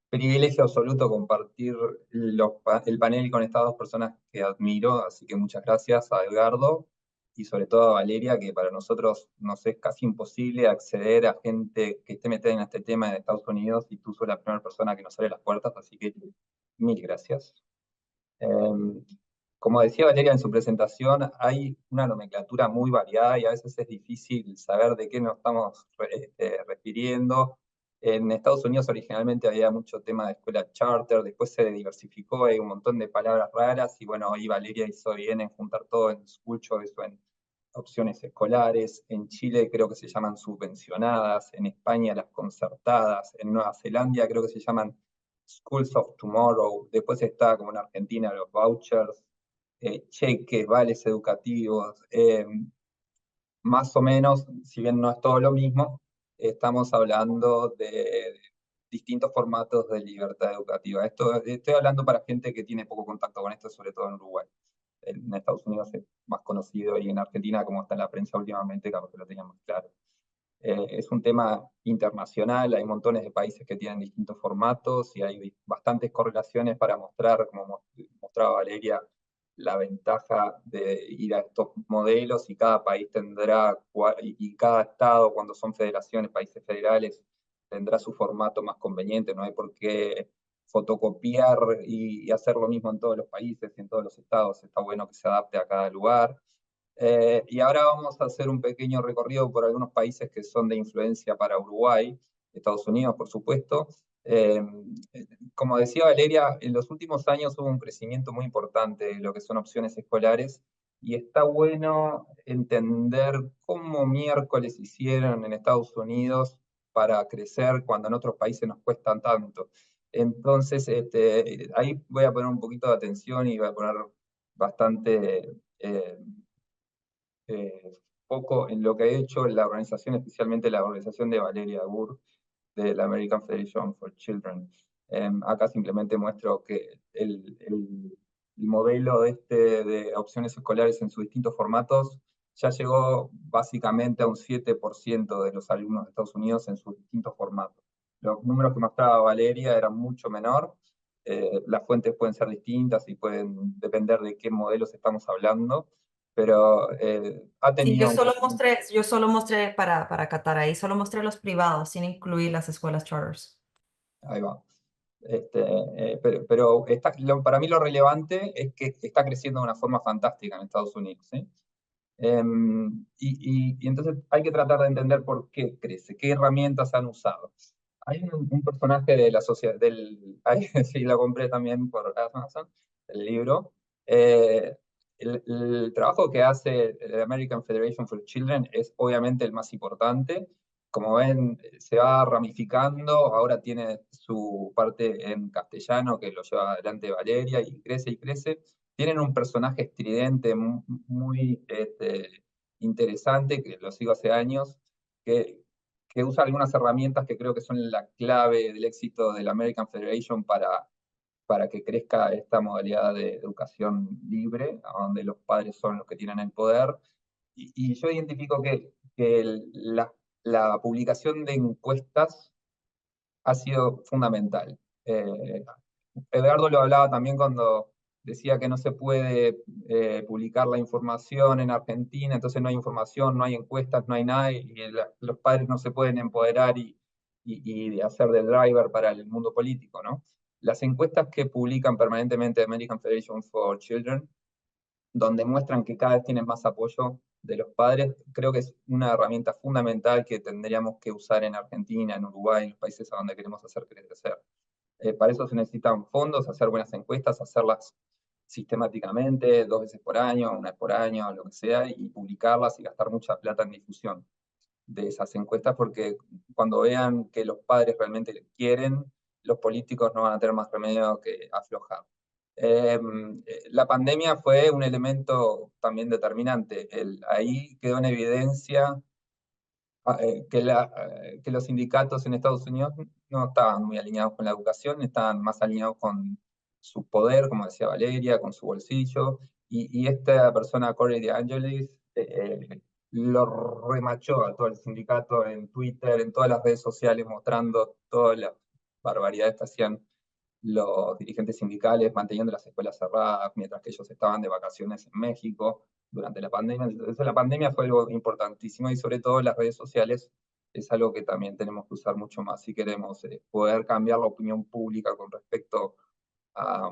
privilegio absoluto compartir el panel con estas dos personas que admiro. Así que muchas gracias a Edgardo y sobre todo a Valeria, que para nosotros nos es casi imposible acceder a gente que esté metida en este tema en Estados Unidos y tú sos la primera persona que nos abre las puertas. Así que mil gracias. Como decía Valeria en su presentación, hay una nomenclatura muy variada y a veces es difícil saber de qué nos estamos refiriendo. En Estados Unidos originalmente había mucho tema de escuela charter, después se diversificó, hay un montón de palabras raras y bueno, hoy Valeria hizo bien en juntar todo en school choice o en opciones escolares. En Chile creo que se llaman subvencionadas, en España las concertadas, en Nueva Zelanda creo que se llaman Schools of Tomorrow, después está como en Argentina los vouchers, cheques, vales educativos, más o menos, si bien no es todo lo mismo, estamos hablando de distintos formatos de libertad educativa. Esto estoy hablando para gente que tiene poco contacto con esto, sobre todo en Uruguay. En Estados Unidos es más conocido y en Argentina, como está en la prensa últimamente, capaz que lo teníamos claro. Es un tema internacional, hay montones de países que tienen distintos formatos y hay bastantes correlaciones para mostrar, como mostraba Valeria, la ventaja de ir a estos modelos y cada país tendrá, y cada estado, cuando son federaciones, países federales, tendrá su formato más conveniente, no hay por qué fotocopiar y hacer lo mismo en todos los países y en todos los estados, está bueno que se adapte a cada lugar. Y ahora vamos a hacer un pequeño recorrido por algunos países que son de influencia para Uruguay, Estados Unidos, por supuesto. Eh, Como decía Valeria, en los últimos años hubo un crecimiento muy importante de lo que son opciones escolares y está bueno entender cómo miércoles hicieron en Estados Unidos para crecer cuando en otros países nos cuestan tanto. Entonces, ahí voy a poner un poquito de atención y voy a poner bastante poco en lo que ha hecho la organización, especialmente la organización de Valeria Burr, de la American Federation for Children. Acá simplemente muestro que el modelo de opciones escolares en sus distintos formatos ya llegó básicamente a un 7% de los alumnos de Estados Unidos en sus distintos formatos. Los números que mostraba Valeria eran mucho menor, Las fuentes pueden ser distintas y pueden depender de qué modelos estamos hablando, pero ha Sí, tenido un crecimiento. yo solo mostré para Qatar ahí, solo mostré los privados, sin incluir las escuelas charters. Ahí va. Pero para mí lo relevante es que está creciendo de una forma fantástica en Estados Unidos, ¿sí? Y entonces hay que tratar de entender por qué crece, qué herramientas han usado. Hay un personaje de la sociedad, sí, lo compré también por Amazon, el libro. El trabajo que hace la American Federation for Children es obviamente el más importante. Como ven, se va ramificando, ahora tiene su parte en castellano que lo lleva adelante Valeria y crece y crece. Tienen un personaje estridente muy interesante, que lo sigo hace años, que usa algunas herramientas que creo que son la clave del éxito de la American Federation para que crezca esta modalidad de educación libre, donde los padres son los que tienen el poder. Y yo identifico que la publicación de encuestas ha sido fundamental. Edgardo lo hablaba también cuando decía que no se puede publicar la información en Argentina, entonces no hay información, no hay encuestas, no hay nada, y los padres no se pueden empoderar y hacer de driver para el mundo político, ¿no? Las encuestas que publican permanentemente American Federation for Children, donde muestran que cada vez tienen más apoyo de los padres, creo que es una herramienta fundamental que tendríamos que usar en Argentina, en Uruguay, en los países a donde queremos hacer crecer. Para eso se necesitan fondos, hacer buenas encuestas, hacerlas sistemáticamente, 2 veces por año, 1 vez por año, lo que sea, y publicarlas y gastar mucha plata en difusión de esas encuestas, porque cuando vean que los padres realmente quieren, los políticos no van a tener más remedio que aflojar. La pandemia fue un elemento también determinante. Ahí quedó en evidencia que los sindicatos en Estados Unidos no estaban muy alineados con la educación, estaban más alineados con su poder, como decía Valeria, con su bolsillo, y esta persona, Corey DeAngelis, lo remachó a todo el sindicato en Twitter, en todas las redes sociales, mostrando todas las barbaridades que hacían los dirigentes sindicales, manteniendo las escuelas cerradas, mientras que ellos estaban de vacaciones en México durante la pandemia. Entonces la pandemia fue algo importantísimo y sobre todo las redes sociales es algo que también tenemos que usar mucho más si queremos poder cambiar la opinión pública con respecto a,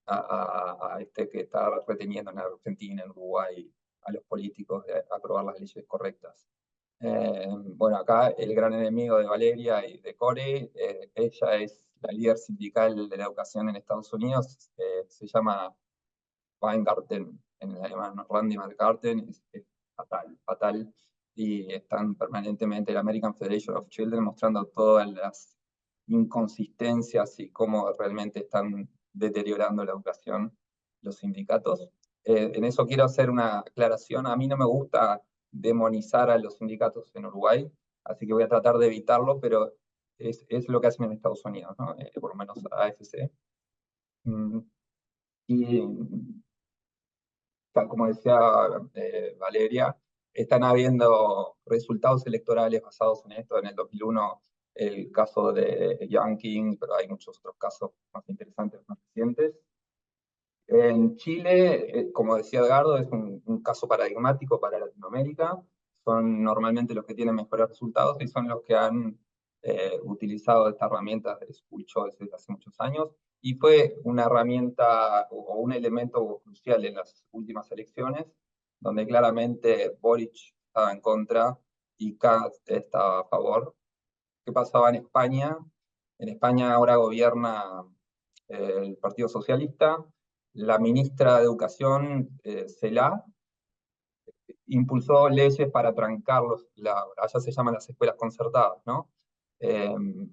a este que está reteniendo en Argentina, en Uruguay, a los políticos de aprobar las leyes correctas. Bueno, acá el gran enemigo de Valeria y de Corey, ella es la líder sindical de la educación en Estados Unidos, se llama Weingarten, en el alemán, ¿no? Randy Margarten, es fatal, fatal, y están permanentemente la American Federation of Children mostrando todas las inconsistencias y cómo realmente están deteriorando la educación los sindicatos. En eso quiero hacer una aclaración, a mí no me gusta demonizar a los sindicatos en Uruguay, así que voy a tratar de evitarlo, pero es lo que hacen en Estados Unidos, ¿no? Por lo menos AFC. Y como decía Valeria, están habiendo resultados electorales basados en esto. En el 2001, el caso de Young King, pero hay muchos otros casos más interesantes, más recientes. En Chile, como decía Edgardo, es un caso paradigmático para Latinoamérica. Son normalmente los que tienen mejores resultados y son los que han utilizado esta herramienta de School Choice desde hace muchos años. Y fue una herramienta o un elemento crucial en las últimas elecciones, donde claramente Boric estaba en contra y Katz estaba a favor. ¿Qué pasaba en España? En España ahora gobierna el Partido Socialista. La ministra de Educación, Celaá, impulsó leyes para trancarlos, allá se llaman las escuelas concertadas, ¿no?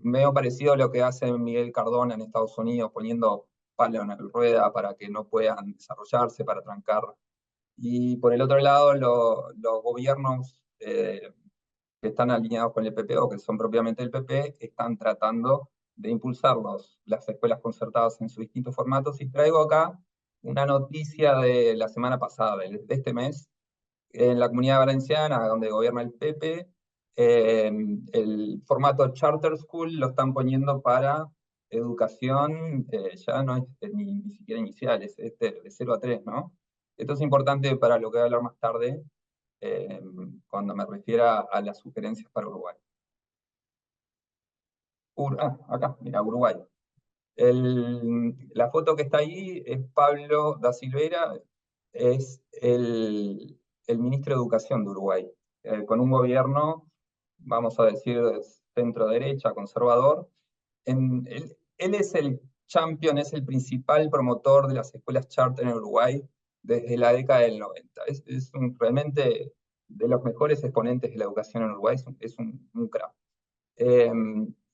Medio parecido a lo que hace Miguel Cardona en Estados Unidos, poniendo palo en la rueda para que no puedan desarrollarse, para trancar. Y por el otro lado, los gobiernos que están alineados con el PP o que son propiamente el PP, están tratando de impulsar las escuelas concertadas en sus distintos formatos. Y traigo acá una noticia de la semana pasada, de este mes, en la Comunidad Valenciana, donde gobierna el PP, el formato Charter School lo están poniendo para educación ya no es ni siquiera inicial, es de 0 a 3, ¿no? Esto es importante para lo que voy a hablar más tarde, cuando me refiera a las sugerencias para Uruguay. Acá, mira, Uruguay. La foto que está ahí es Pablo da Silveira, es el ministro de Educación de Uruguay, con un gobierno, vamos a decir, de centro-derecha, conservador. Él es el champion, es el principal promotor de las escuelas charter en Uruguay desde la década del 90. Es realmente de los mejores exponentes de la educación en Uruguay, es un crack.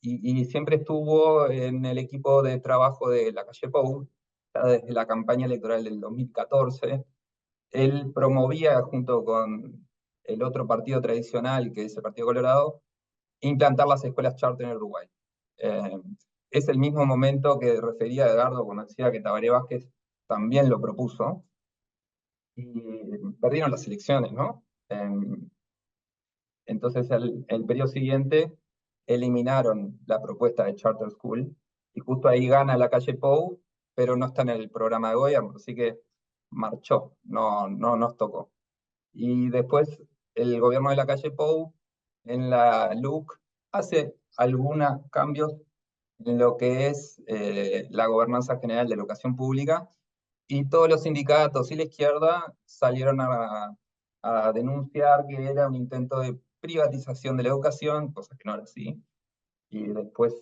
Y siempre estuvo en el equipo de trabajo de la calle Pou, desde la campaña electoral del 2014. Él promovía, junto con el otro partido tradicional, que es el Partido Colorado, implantar las escuelas charter en Uruguay. Es el mismo momento que refería Edgardo cuando decía que Tabaré Vázquez también lo propuso, y perdieron las elecciones, ¿no? Entonces, el periodo siguiente eliminaron la propuesta de Charter School, y justo ahí gana la calle Pou, pero no está en el programa de gobierno, así que marchó, no nos tocó. Y después el gobierno de la calle Pou, en la LUC, hace algunos cambios en lo que es la gobernanza general de la educación pública, y todos los sindicatos y la izquierda salieron a denunciar que era un intento de privatización de la educación, cosa que no era así. Y después,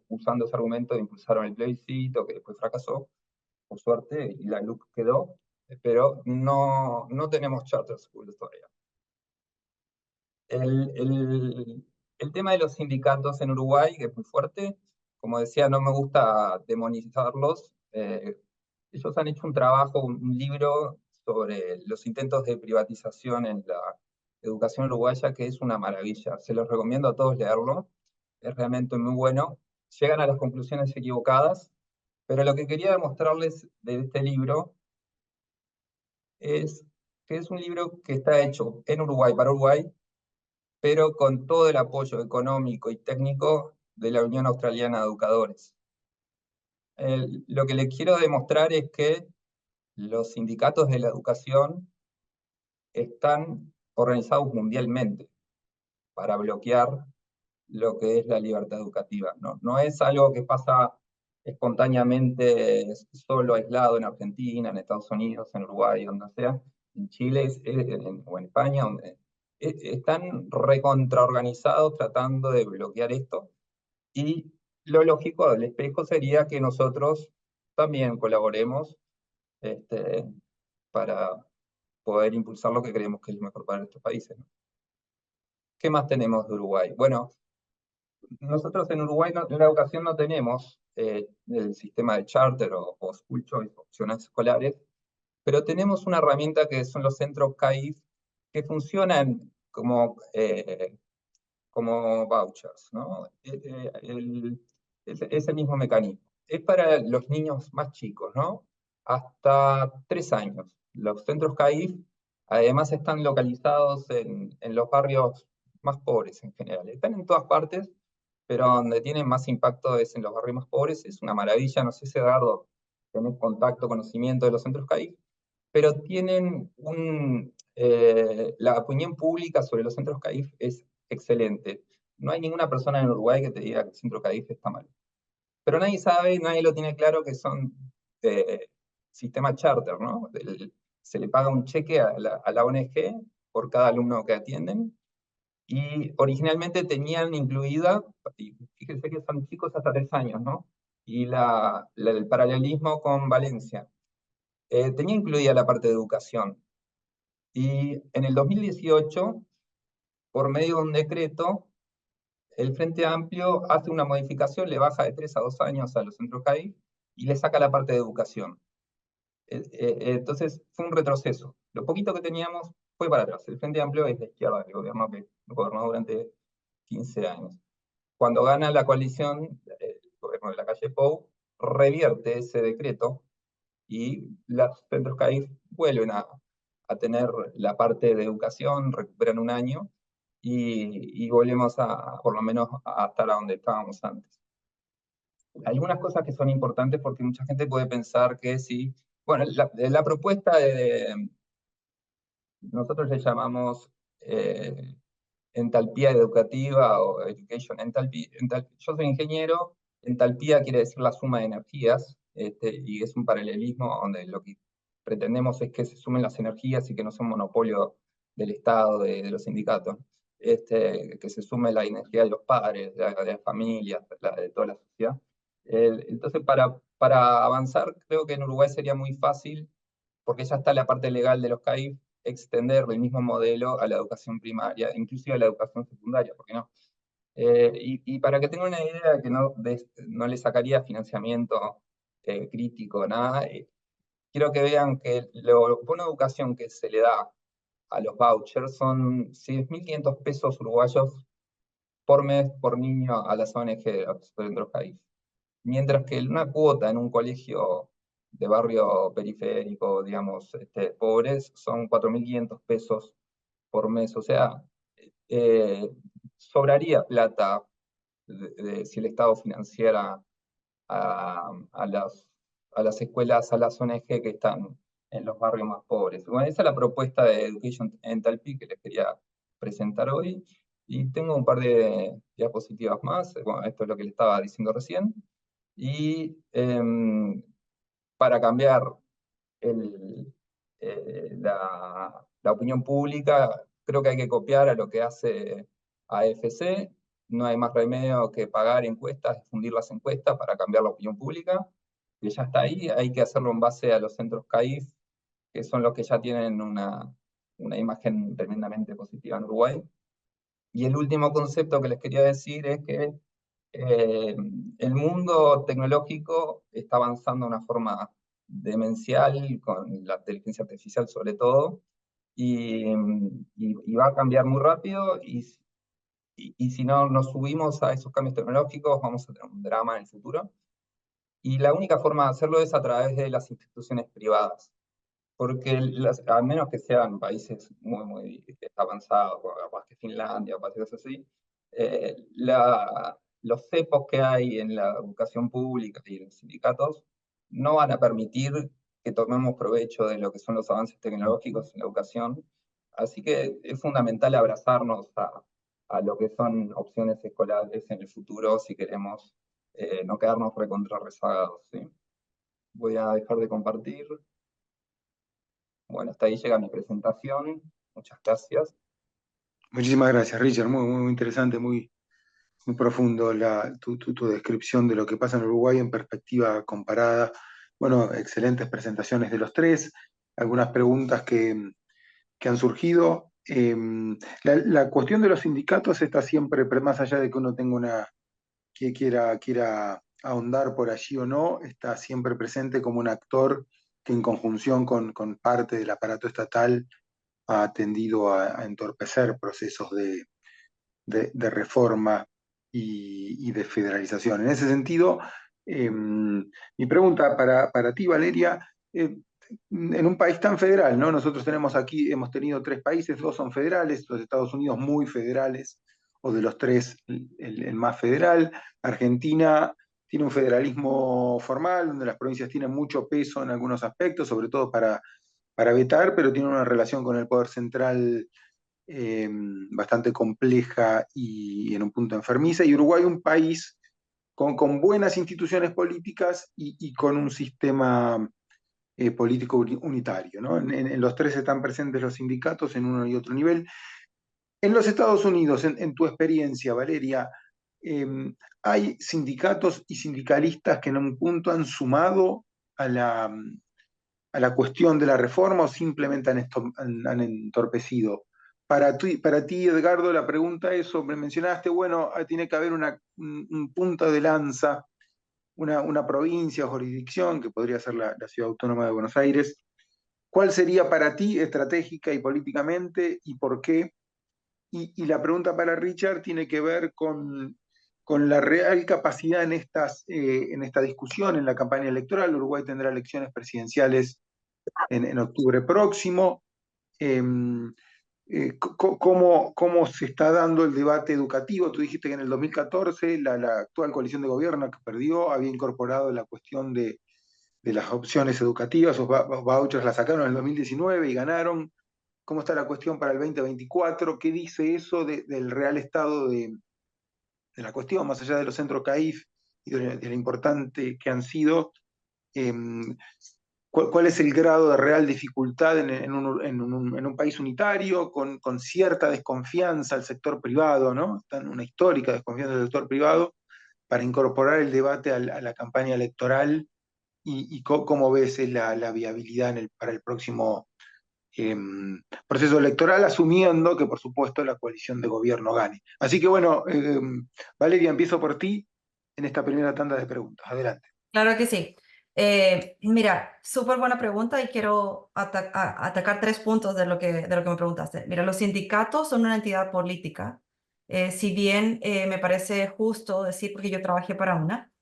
usando ese argumento, impulsaron el plebiscito, que después fracasó, por suerte, y la LUC quedó, pero no tenemos charter schools todavía. El tema de los sindicatos en Uruguay, que es muy fuerte, como decía, no me gusta demonizarlos. Ellos han hecho un trabajo, un libro sobre los intentos de privatización en la educación uruguaya, que es una maravilla. Se los recomiendo a todos leerlo, es realmente muy bueno. Llegan a las conclusiones equivocadas, pero lo que quería demostrarles de este libro es que es un libro que está hecho en Uruguay para Uruguay, pero con todo el apoyo económico y técnico de la Unión Australiana de Educadores. Lo que les quiero demostrar es que los sindicatos de la educación están organizados mundialmente para bloquear lo que es la libertad educativa. No es algo que pasa espontáneamente, solo aislado en Argentina, en Estados Unidos, en Uruguay, donde sea, en Chile o en España, donde están recontraorganizados tratando de bloquear esto. Y lo lógico del espejo sería que nosotros también colaboremos para poder impulsar lo que creemos que es mejor para estos países, ¿no? ¿Qué más tenemos de Uruguay? Bueno, nosotros en Uruguay en la educación no tenemos el sistema de charter o school choice, opciones escolares, pero tenemos una herramienta que son los centros CAIF, que funcionan como vouchers, ¿no? Es el mismo mecanismo. Es para los niños más chicos, ¿no? Hasta 3 años. Los centros CAIF además están localizados en los barrios más pobres en general. Están en todas partes, pero donde tienen más impacto es en los barrios más pobres. Es una maravilla, no sé si, Eduardo, tenés contacto, conocimiento de los centros CAIF, pero tienen la opinión pública sobre los centros CAIF es excelente. No hay ninguna persona en Uruguay que te diga que el centro CAIF está mal. Pero nadie sabe, nadie lo tiene claro que son sistema charter, ¿no? Se le paga un cheque a la ONG por cada alumno que atienden, y originalmente tenían incluida, y fíjense que son chicos hasta 3 años, ¿no? Y el paralelismo con Valencia. Tenía incluida la parte de educación. Y en el 2018, por medio de un decreto, el Frente Amplio hace una modificación, le baja de 3 a 2 años a los centros CAIF y le saca la parte de educación. Entonces fue un retroceso. Lo poquito que teníamos fue para atrás. El Frente Amplio es la izquierda del gobierno que gobernó durante 15 años. Cuando gana la coalición, el gobierno de la calle Pou revierte ese decreto y los centros CAIF vuelven a tener la parte de educación, recuperan un año y volvemos por lo menos a estar a donde estábamos antes. algunas cosas que son importantes porque mucha gente puede pensar que sí. Bueno, la propuesta nosotros le llamamos entalpía educativa o education enthalpy. Yo soy ingeniero, entalpía quiere decir la suma de energías, y es un paralelismo donde lo que pretendemos es que se sumen las energías y que no sea un monopolio del Estado, de los sindicatos, que se sume la energía de los padres, de las familias, de toda la sociedad. Entonces, para avanzar, creo que en Uruguay sería muy fácil, porque ya está la parte legal de los CAIF, extender el mismo modelo a la educación primaria, inclusive a la educación secundaria, ¿por qué no? Y para que tengan una idea que no le sacaría financiamiento crítico, nada, quiero que vean que la buena educación que se le da a los vouchers son 6.500 pesos uruguayos por mes por niño a las ONG de los centros CAIF. Mientras que una cuota en un colegio de barrio periférico, digamos, pobres, son 4.500 pesos por mes. O sea, eh, sobraría plata si el Estado financiara a, a las, a las escuelas, a las ONG que están en los barrios más pobres. Bueno, esa es la propuesta de Education Enthalpy que les quería presentar hoy. Y tengo un par de diapositivas más. Bueno, esto es lo que les estaba diciendo recién. Y para cambiar la opinión pública, creo que hay que copiar a lo que hace AFC. No hay más remedio que pagar encuestas, difundir las encuestas para cambiar la opinión pública, que ya está ahí. Hay que hacerlo en base a los centros CAIF, que son los que ya tienen una imagen tremendamente positiva en Uruguay. Y el último concepto que les quería decir es que el mundo tecnológico está avanzando de una forma demencial, con la inteligencia artificial sobre todo, y va a cambiar muy rápido, y si no nos subimos a esos cambios tecnológicos, vamos a tener un drama en el futuro. Y la única forma de hacerlo es a través de las instituciones privadas, porque a menos que sean países muy, muy avanzados, como capaz que Finlandia o países así, los cepos que hay en la educación pública y en los sindicatos no van a permitir que tomemos provecho de lo que son los avances tecnológicos en la educación. Así que es fundamental abrazarnos a lo que son opciones escolares en el futuro si queremos no quedarnos recontra rezagados, ¿sí? Voy a dejar de compartir. Bueno, hasta ahí llega mi presentación. Muchas gracias. Muchísimas gracias, Richard. Muy, muy interesante, muy, muy profundo tu descripción de lo que pasa en Uruguay en perspectiva comparada. Bueno, excelentes presentaciones de los tres. Algunas preguntas que han surgido. La cuestión de los sindicatos está siempre, más allá de que uno tenga que quiera ahondar por allí o no, está siempre presente como un actor que en conjunción con parte del aparato estatal ha tendido a entorpecer procesos de reforma y de federalización. En ese sentido, mi pregunta para ti, Valeria, en un país tan federal, ¿no? Nosotros tenemos aquí, hemos tenido 3 países, 2 son federales, los Estados Unidos muy federales, o de los 3 el más federal. Argentina tiene un federalismo formal, donde las provincias tienen mucho peso en algunos aspectos, sobre todo para vetar, pero tiene una relación con el poder central bastante compleja y en un punto enfermiza. Y Uruguay, un país con buenas instituciones políticas y con un sistema político unitario, ¿no? En los 3 están presentes los sindicatos en uno y otro nivel. En los Estados Unidos, en tu experiencia, Valeria, ¿hay sindicatos y sindicalistas que en un punto han sumado a la cuestión de la reforma o simplemente han entorpecido? Para ti, Edgardo, la pregunta es sobre, mencionaste, bueno, tiene que haber un punto de lanza, una provincia o jurisdicción, que podría ser la Ciudad Autónoma de Buenos Aires. ¿Cuál sería para ti estratégica y políticamente y por qué? Y la pregunta para Richard tiene que ver con la real capacidad en esta discusión, en la campaña electoral. Uruguay tendrá elecciones presidenciales en octubre próximo. ¿Cómo se está dando el debate educativo? Tú dijiste que en el 2014 la actual coalición de gobierno que perdió había incorporado la cuestión de las opciones educativas, esos vouchers la sacaron en el 2019 y ganaron. ¿Cómo está la cuestión para el 2024? ¿Qué dice eso del real estado de la cuestión, más allá de los centros CAIF y de lo importante que han sido? Eh, ¿Cuál es el grado de real dificultad en un país unitario, con cierta desconfianza al sector privado, ¿no? Una histórica desconfianza del sector privado, para incorporar el debate a la campaña electoral? ¿Y cómo ves la viabilidad para el próximo eh, proceso electoral, asumiendo que, por supuesto, la coalición de gobierno gane? Así que bueno, Valeria, empiezo por ti en esta primera tanda de preguntas. Adelante. Claro que sí. Mira, súper buena pregunta y quiero atacar 3 puntos de lo que me preguntaste. Mira, los sindicatos son una entidad política. Si bien me parece justo decir, porque yo trabajé para una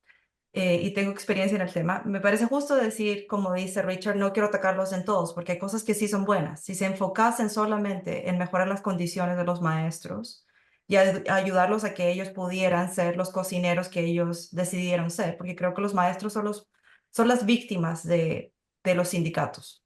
y tengo experiencia en el tema, me parece justo decir, como dice Richard, no quiero atacarlos en todos, porque hay cosas que sí son buenas. Si se enfocasen solamente en mejorar las condiciones de los maestros y ayudarlos a que ellos pudieran ser los cocineros que ellos decidieron ser, porque creo que los maestros son las víctimas de los sindicatos.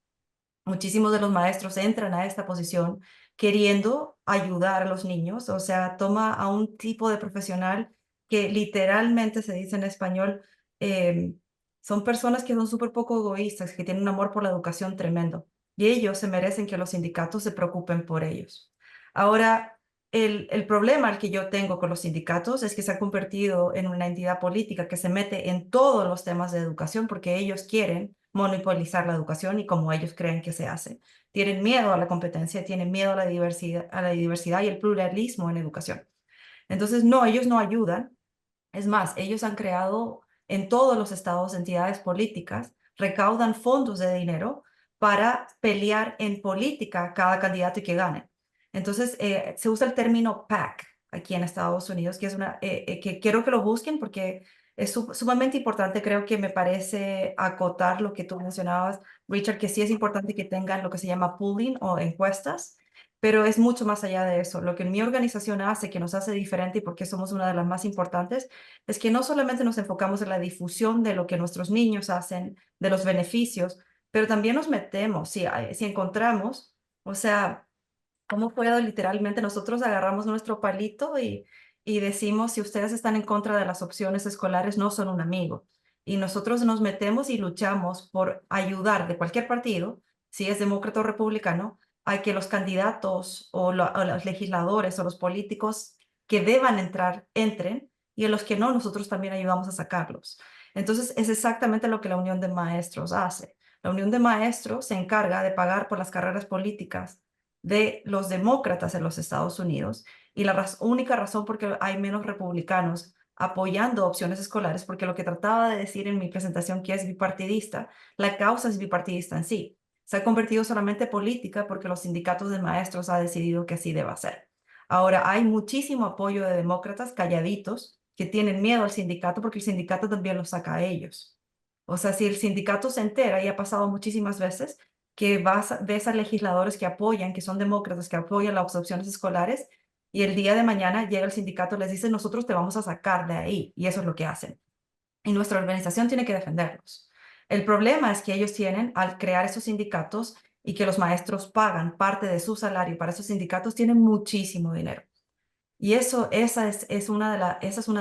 Muchísimos de los maestros entran a esta posición queriendo ayudar a los niños, o sea, toma a un tipo de profesional que literalmente se dice en español, eh, son personas que son súper poco egoístas, que tienen un amor por la educación tremendo, y ellos se merecen que los sindicatos se preocupen por ellos. Ahora, el problema al que yo tengo con los sindicatos es que se ha convertido en una entidad política que se mete en todos los temas de educación porque ellos quieren monopolizar la educación y como ellos creen que se hace. Tienen miedo a la competencia, tienen miedo a la diversidad y el pluralismo en educación. Entonces, no, ellos no ayudan. Es más, ellos han creado en todos los estados entidades políticas, recaudan fondos de dinero para pelear en política cada candidato y que gane. Entonces, se usa el término PAC aquí en Estados Unidos, que es que quiero que lo busquen porque es sumamente importante. Creo que me parece acotar lo que tú mencionabas, Richard, que sí es importante que tengan lo que se llama polling o encuestas, pero es mucho más allá de eso. Lo que mi organización hace, que nos hace diferente y porque somos una de las más importantes, es que no solamente nos enfocamos en la difusión de lo que nuestros niños hacen, de los beneficios, pero también nos metemos, si encontramos, o sea, ¿cómo puedo literalmente? Nosotros agarramos nuestro palito y decimos, si ustedes están en contra de las opciones escolares, no son un amigo. Y nosotros nos metemos y luchamos por ayudar de cualquier partido, si es demócrata o republicano, a que los candidatos o los legisladores o los políticos que deban entrar, entren, y en los que no, nosotros también ayudamos a sacarlos. Entonces, es exactamente lo que la Unión de Maestros hace. La Unión de Maestros se encarga de pagar por las carreras políticas de los demócratas en los Estados Unidos y la única razón por qué hay menos republicanos apoyando opciones escolares, porque lo que trataba de decir en mi presentación que es bipartidista, la causa es bipartidista en sí. Se ha convertido solamente política porque los sindicatos de maestros han decidido que así deba ser. Ahora, hay muchísimo apoyo de demócratas calladitos que tienen miedo al sindicato porque el sindicato también los saca a ellos. O sea, si el sindicato se entera, y ha pasado muchísimas veces, que ves a legisladores que apoyan, que son demócratas, que apoyan las opciones escolares, y el día de mañana llega el sindicato y les dice, nosotros te vamos a sacar de ahí, y eso es lo que hacen. Y nuestra organización tiene que defenderlos. El problema es que ellos tienen, al crear esos sindicatos y que los maestros pagan parte de su salario para esos sindicatos, tienen muchísimo dinero. Y esa es una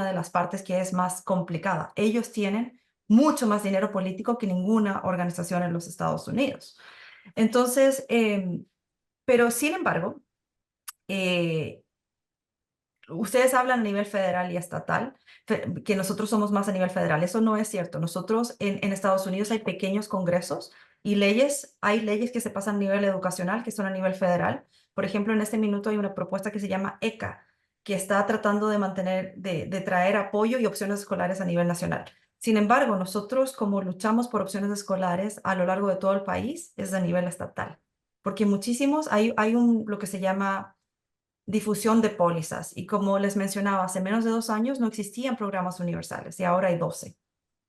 de las partes que es más complicada. Ellos tienen mucho más dinero político que ninguna organización en los Estados Unidos. Entonces, pero sin embargo, eh, ustedes hablan a nivel federal y estatal, que nosotros somos más a nivel federal. Eso no es cierto. Nosotros en Estados Unidos hay pequeños congresos y hay leyes que se pasan a nivel educacional, que son a nivel federal. Por ejemplo, en este minuto hay una propuesta que se llama ECA, que está tratando de traer apoyo y opciones escolares a nivel nacional. Sin embargo, nosotros como luchamos por opciones escolares a lo largo de todo el país, es a nivel estatal. Porque hay lo que se llama difusión de pólizas. Y como les mencionaba, hace menos de 2 años no existían programas universales y ahora hay 12.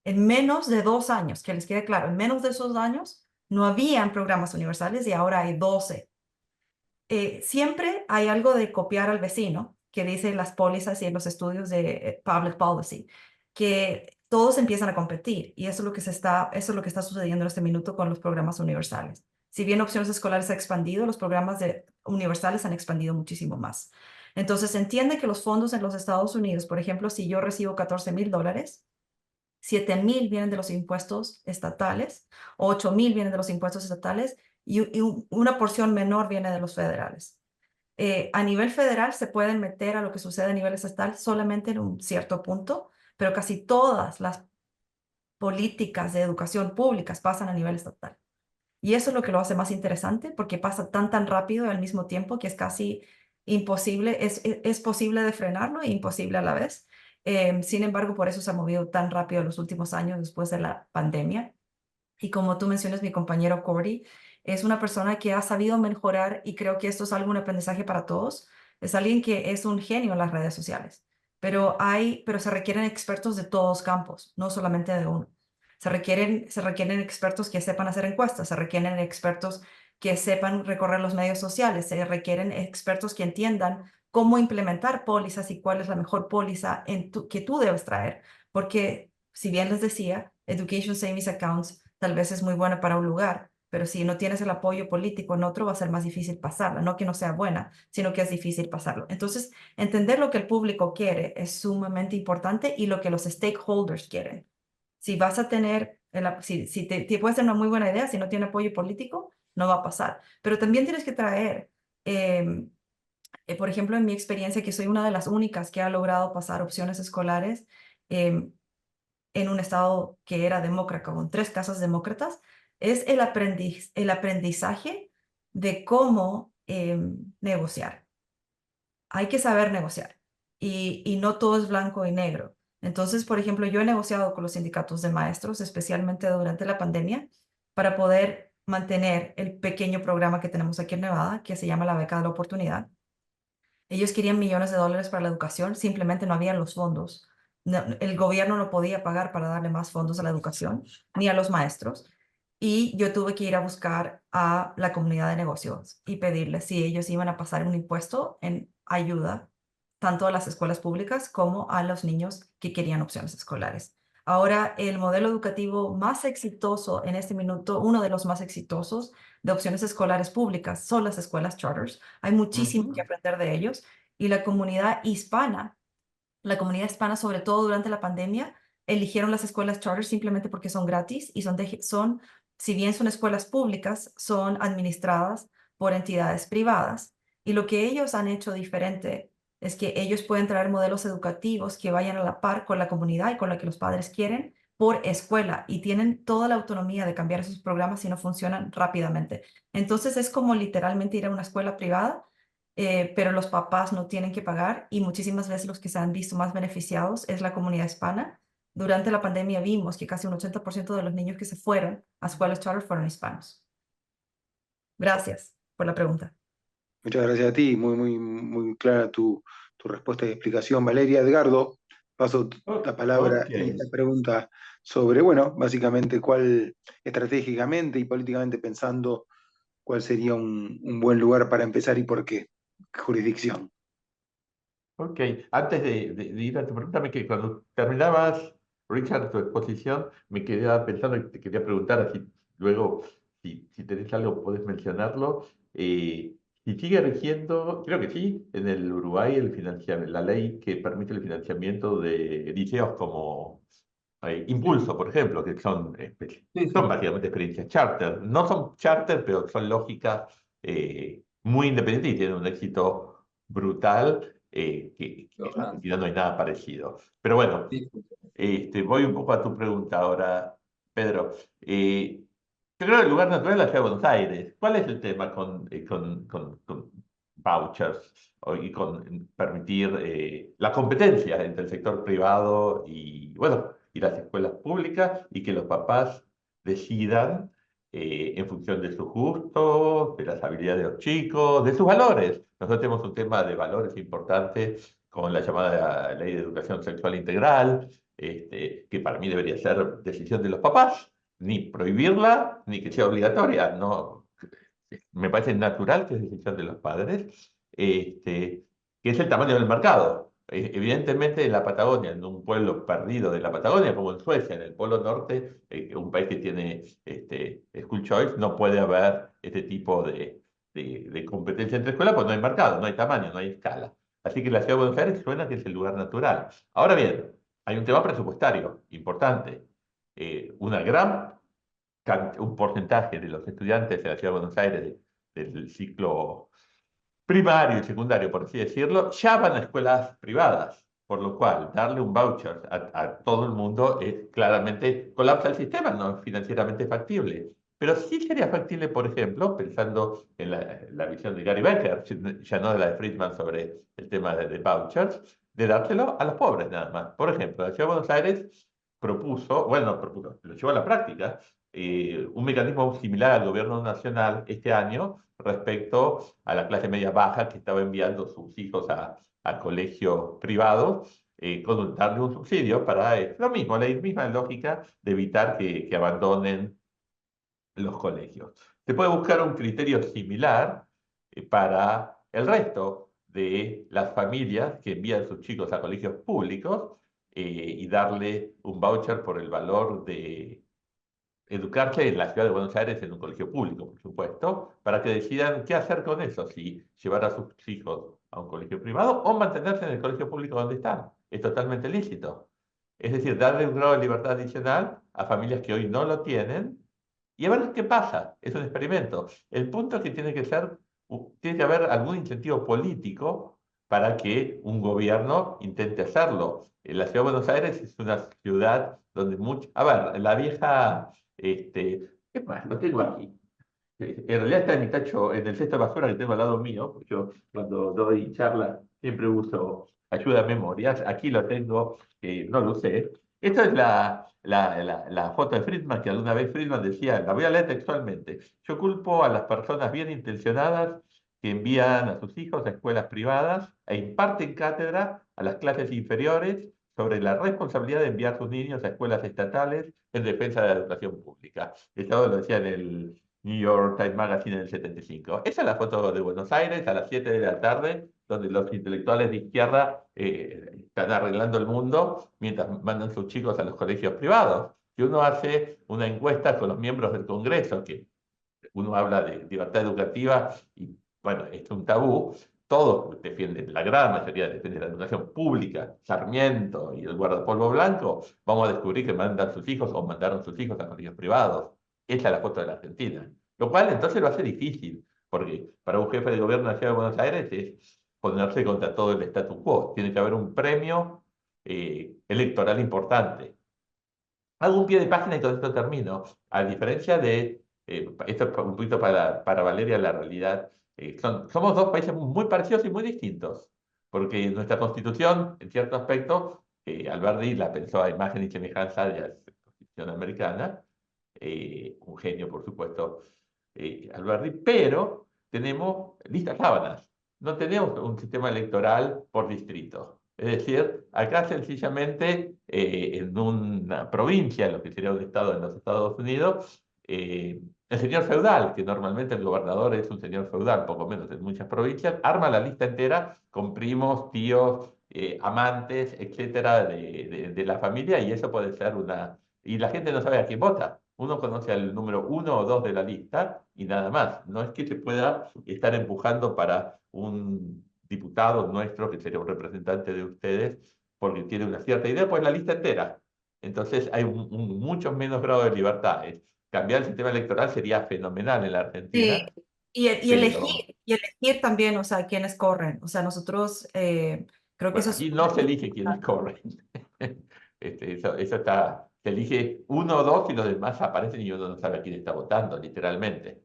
En menos de 2 años, que les quede claro, en menos de esos años no habían programas universales y ahora hay 12. siempre hay algo de copiar al vecino, que dicen las pólizas y en los estudios de public policy, que todos empiezan a competir y eso es lo que eso es lo que está sucediendo en este minuto con los programas universales. Si bien opciones escolares ha expandido, los programas universales han expandido muchísimo más. Entonces, se entiende que los fondos en los Estados Unidos, por ejemplo, si yo recibo $14,000, 7,000 vienen de los impuestos estatales, 8,000 vienen de los impuestos estatales y una porción menor viene de los federales. A nivel federal se pueden meter a lo que sucede a nivel estatal solamente en un cierto punto, pero casi todas las políticas de educación públicas pasan a nivel estatal. Y eso es lo que lo hace más interesante porque pasa tan rápido y al mismo tiempo que es casi imposible, es posible de frenarlo e imposible a la vez. Sin embargo, por eso se ha movido tan rápido en los últimos años después de la pandemia. Y como tú mencionas, mi compañero Cordy es una persona que ha sabido mejorar y creo que esto es algún aprendizaje para todos. Es alguien que es un genio en las redes sociales, pero se requieren expertos de todos campos, no solamente de uno. Se requieren expertos que sepan hacer encuestas, se requieren expertos que sepan recorrer los medios sociales, se requieren expertos que entiendan cómo implementar pólizas y cuál es la mejor póliza que tú debes traer. Porque, si bien les decía, Education Savings Accounts tal vez es muy buena para un lugar, pero si no tienes el apoyo político en otro va a ser más difícil pasarla. No que no sea buena, sino que es difícil pasarlo. Entonces, entender lo que el público quiere es sumamente importante y lo que los stakeholders quieren. Si vas a tener, si te puede ser una muy buena idea, si no tiene apoyo político, no va a pasar. Pero también tienes que traer, por ejemplo, en mi experiencia, que soy una de las únicas que ha logrado pasar opciones escolares en un estado que era demócrata, con 3 casas demócratas, es el aprendizaje de cómo negociar. Hay que saber negociar y no todo es blanco y negro. Entonces, por ejemplo, yo he negociado con los sindicatos de maestros, especialmente durante la pandemia, para poder mantener el pequeño programa que tenemos aquí en Nevada, que se llama la Beca de la Oportunidad. Ellos querían millones de dólares para la educación, simplemente no habían los fondos. El gobierno no podía pagar para darle más fondos a la educación ni a los maestros. Y yo tuve que ir a buscar a la comunidad de negocios y pedirles si ellos iban a pasar un impuesto en ayuda tanto a las escuelas públicas como a los niños que querían opciones escolares. Ahora, el modelo educativo más exitoso en este minuto, uno de los más exitosos de opciones escolares públicas, son las escuelas charters. Hay muchísimo que aprender de ellos y la comunidad hispana, sobre todo durante la pandemia, eligieron las escuelas charter simplemente porque son gratis y si bien son escuelas públicas, son administradas por entidades privadas. Y lo que ellos han hecho diferente es que ellos pueden traer modelos educativos que vayan a la par con la comunidad y con lo que los padres quieren por escuela y tienen toda la autonomía de cambiar esos programas si no funcionan rápidamente. Entonces es como literalmente ir a una escuela privada, pero los papás no tienen que pagar y muchísimas veces los que se han visto más beneficiados es la comunidad hispana. Durante la pandemia vimos que casi un 80% de los niños que se fueron a escuelas charter fueron hispanos. Gracias por la pregunta. Muchas gracias a ti, muy clara tu respuesta y explicación. Valeria, Edgardo, paso la palabra Ok. en esta pregunta sobre, bueno, básicamente cuál estratégicamente y políticamente pensando, cuál sería un buen lugar para empezar y por qué jurisdicción. Ok, antes de ir a tu pregunta, cuando terminabas, Richard, tu exposición, me quedaba pensando y te quería preguntar, así luego, si tenés algo, podés mencionarlo. Si sigue rigiendo, creo que sí, en el Uruguay la ley que permite el financiamiento de liceos como Impulso, por ejemplo, que Sí, son sí. básicamente experiencias charter. No son charter, pero son lógicas muy independientes y tienen un éxito brutal que en la Logrando. Argentina no hay nada parecido. Pero bueno, Sí, voy un poco a tu pregunta ahora, Pedro. Yo creo que el lugar natural es la ciudad de Buenos Aires. ¿Cuál es el tema con vouchers y con permitir la competencia entre el sector privado y, bueno, y las escuelas públicas y que los papás decidan en función de sus gustos, de las habilidades de los chicos, de sus valores? Nosotros tenemos un tema de valores importante con la llamada Ley de Educación Sexual Integral, que para mí debería ser decisión de los papás, ni prohibirla, ni que sea obligatoria. No, me parece natural que es decisión de los padres, que es el tamaño del mercado. Evidentemente en la Patagonia, en un pueblo perdido de la Patagonia, como en Suecia, en el Polo Norte, un país que tiene school choice, no puede haber este tipo de competencia entre escuelas, porque no hay mercado, no hay tamaño, no hay escala. Así que la ciudad de Buenos Aires suena que es el lugar natural. Ahora bien, hay un tema presupuestario importante. Un porcentaje de los estudiantes de la ciudad de Buenos Aires del ciclo primario y secundario, por así decirlo, ya van a escuelas privadas, por lo cual darle un voucher a todo el mundo es claramente colapsa el sistema, no es financieramente factible. Pero sí sería factible, por ejemplo, pensando en la visión de Gary Becker, ya no de la de Friedman sobre el tema de vouchers, de dárselo a los pobres nada más. Por ejemplo, la Ciudad de Buenos Aires lo llevó a la práctica, un mecanismo similar al gobierno nacional este año respecto a la clase media baja que estaba enviando sus hijos a colegios privados, con darle un subsidio para lo mismo, la misma lógica de evitar que abandonen los colegios. Se puede buscar un criterio similar para el resto de las familias que envían sus chicos a colegios públicos, y darle un voucher por el valor de educarse en la ciudad de Buenos Aires en un colegio público, por supuesto, para que decidan qué hacer con eso, si llevar a sus hijos a un colegio privado o mantenerse en el colegio público donde están. Es totalmente lícito. Es decir, darle un grado de libertad adicional a familias que hoy no lo tienen y a ver qué pasa. Es un experimento. El punto es que tiene que haber algún incentivo político para que un gobierno intente hacerlo. La ciudad de Buenos Aires es una ciudad donde a ver, la vieja, es más, lo tengo aquí. En realidad está en mi tacho, en el cesto de basura que tengo al lado mío, porque yo cuando doy charlas siempre uso ayuda a memorias. Aquí lo tengo, no lo usé. Esta es la foto de Friedman, que alguna vez Friedman decía, la voy a leer textualmente: yo culpo a las personas bien intencionadas que envían a sus hijos a escuelas privadas e imparten cátedra a las clases inferiores sobre la responsabilidad de enviar a sus niños a escuelas estatales en defensa de la educación pública. Esto lo decía en el New York Times Magazine en el 75. Esa es la foto de Buenos Aires a las 7 de la tarde, donde los intelectuales de izquierda están arreglando el mundo mientras mandan sus chicos a los colegios privados. Si uno hace una encuesta con los miembros del Congreso, que uno habla de libertad educativa y, bueno, es un tabú, todos defienden, la gran mayoría defiende la educación pública. Sarmiento y el guardapolvo blanco, vamos a descubrir que mandan sus hijos o mandaron sus hijos a colegios privados. Esa es la foto de la Argentina. Lo cual entonces lo hace difícil, porque para un jefe de gobierno de la Ciudad de Buenos Aires es ponerse contra todo el status quo. Tiene que haber un premio electoral importante. Hago un pie de página y con esto termino. A diferencia esto es un poquito para Valeria la realidad, somos dos países muy parecidos y muy distintos, porque nuestra constitución, en cierto aspecto, Alberti la pensó a imagen y semejanza de la constitución americana, un genio, por supuesto, Alberti, pero tenemos listas sábanas, no tenemos un sistema electoral por distrito. Es decir, acá sencillamente, en una provincia, en lo que sería un estado en los Estados Unidos, el señor feudal, que normalmente el gobernador es un señor feudal, poco menos en muchas provincias, arma la lista entera con primos, tíos, amantes, etcétera, de la familia, y eso puede ser Y la gente no sabe a quién vota. Uno conoce al número 1 o 2 de la lista y nada más. No es que se pueda estar empujando para un diputado nuestro, que sería un representante de ustedes, porque tiene una cierta idea, pues la lista entera. Entonces hay mucho menos grado de libertad. Cambiar el sistema electoral sería fenomenal en la Argentina, Sí, y pero elegir también, o sea, quiénes corren. O sea, nosotros creo que bueno, eso es aquí no se elige quiénes corren. Eso se elige 1 o 2 y los demás aparecen y uno no sabe a quién está votando, literalmente.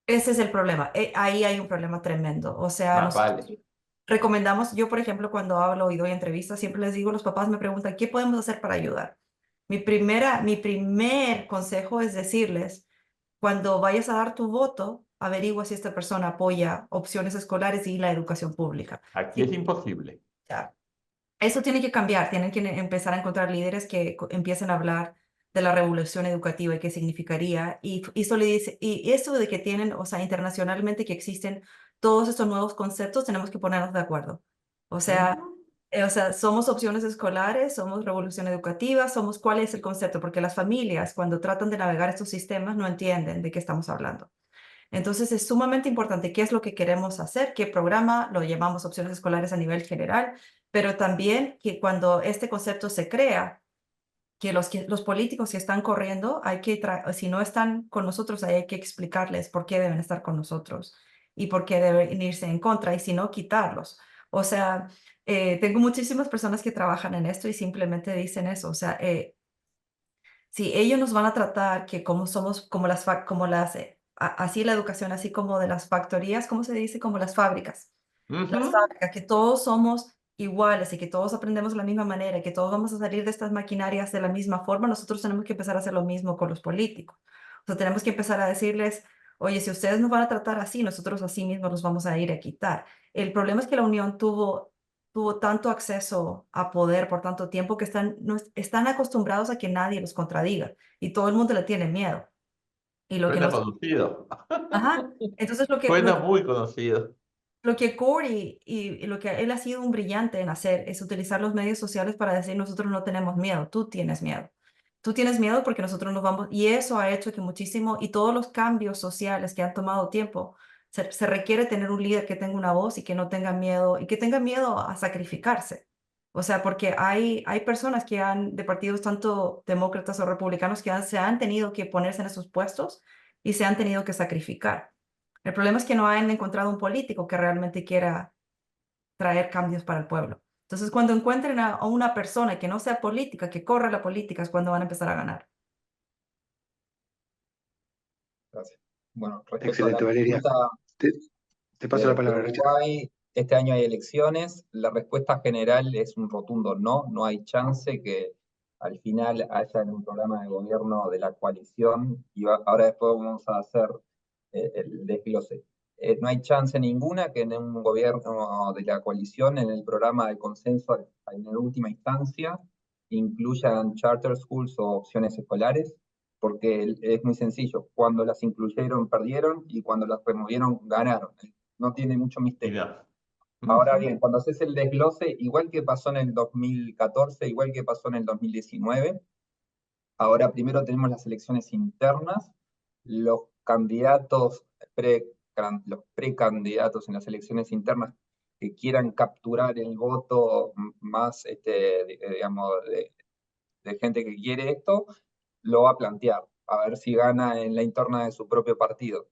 ese es el problema. Ahí hay un problema tremendo. O sea, Más nosotros vale. recomendamos, yo por ejemplo, cuando hablo y doy entrevistas, siempre les digo, los papás me preguntan, ¿qué podemos hacer para ayudar? Mi primer consejo es decirles, cuando vayas a dar tu voto, averigua si esta persona apoya opciones escolares y la educación pública. Aquí Si es imposible. ya. Eso tiene que cambiar, tienen que empezar a encontrar líderes que empiecen a hablar de la revolución educativa y qué significaría. Y eso le dice, y eso de que tienen, o sea, internacionalmente que existen todos estos nuevos conceptos, tenemos que ponernos de acuerdo. O sea, somos opciones escolares, somos revolución educativa, somos cuál es el concepto, porque las familias cuando tratan de navegar estos sistemas no entienden de qué estamos hablando. Entonces es sumamente importante qué es lo que queremos hacer, qué programa, lo llamamos opciones escolares a nivel general, pero también que cuando este concepto se crea, que los políticos que están corriendo, si no están con nosotros, hay que explicarles por qué deben estar con nosotros y por qué deben irse en contra y si no, quitarlos. O sea, tengo muchísimas personas que trabajan en esto y simplemente dicen eso. O sea, si ellos nos van a tratar que como somos, así la educación, así como de las factorías, ¿cómo se dice? Como las fábricas. Las fábricas, que todos somos iguales y que todos aprendemos de la misma manera y que todos vamos a salir de estas maquinarias de la misma forma, nosotros tenemos que empezar a hacer lo mismo con los políticos. O sea, tenemos que empezar a decirles, oye, si ustedes nos van a tratar así, nosotros así mismos los vamos a ir a quitar. El problema es que la Unión tuvo tanto acceso a poder por tanto tiempo que están acostumbrados a que nadie los contradiga y todo el mundo le tiene miedo. Y lo que Suena nos... conocido. Ajá. Entonces Suena muy conocido. lo que Corey y lo que él ha sido un brillante en hacer es utilizar los medios sociales para decir nosotros no tenemos miedo, tú tienes miedo. Tú tienes miedo porque nosotros nos vamos, y eso ha hecho que muchísimo, y todos los cambios sociales que han tomado tiempo, se requiere tener un líder que tenga una voz y que no tenga miedo, y que tenga miedo a sacrificarse. O sea, porque hay personas de partidos tanto demócratas o republicanos que se han tenido que ponerse en esos puestos y se han tenido que sacrificar. El problema es que no han encontrado un político que realmente quiera traer cambios para el pueblo. Entonces, cuando encuentren a una persona que no sea política, que corra la política, es cuando van a empezar a ganar. Gracias. Bueno, respecto a la Excelente, Valeria. pregunta Te paso la de palabra, Richard. Uruguay, este año hay elecciones, la respuesta general es un rotundo no, no hay chance que al final haya un programa de gobierno de la coalición, y ahora después vamos a hacer el desglose. No hay chance ninguna que en un gobierno de la coalición, en el programa de consenso en la última instancia, incluyan charter schools o opciones escolares, porque es muy sencillo, cuando las incluyeron perdieron y cuando las removieron ganaron. No tiene mucho misterio. Mira. Ahora bien, cuando haces el desglose, igual que pasó en el 2014, igual que pasó en el 2019, ahora primero tenemos las elecciones internas, los candidatos, los precandidatos en las elecciones internas que quieran capturar el voto más, digamos, de gente que quiere esto, lo va a plantear, a ver si gana en la interna de su propio partido.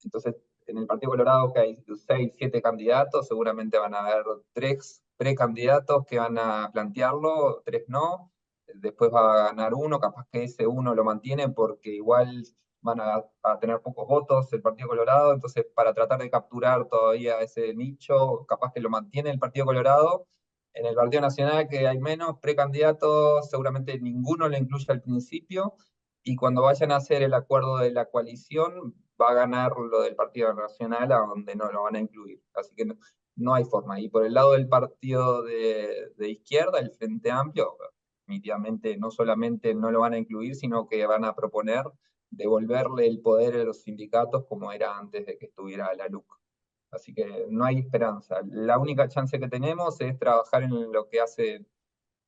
Entonces, en el Partido Colorado, que hay 6, 7 candidatos, seguramente van a haber 3 precandidatos que van a plantearlo, 3 no. Después va a ganar uno, capaz que ese uno lo mantiene porque igual van a tener pocos votos el Partido Colorado, entonces para tratar de capturar todavía ese nicho, capaz que lo mantiene el Partido Colorado. En el Partido Nacional, que hay menos precandidatos, seguramente ninguno lo incluye al principio, y cuando vayan a hacer el acuerdo de la coalición, va a ganar lo del Partido Nacional, a donde no lo van a incluir. Así que no hay forma. Y por el lado del partido de izquierda, el Frente Amplio, definitivamente no solamente no lo van a incluir, sino que van a proponer devolverle el poder a los sindicatos como era antes de que estuviera la LUC. Así que no hay esperanza. La única chance que tenemos es trabajar en lo que hace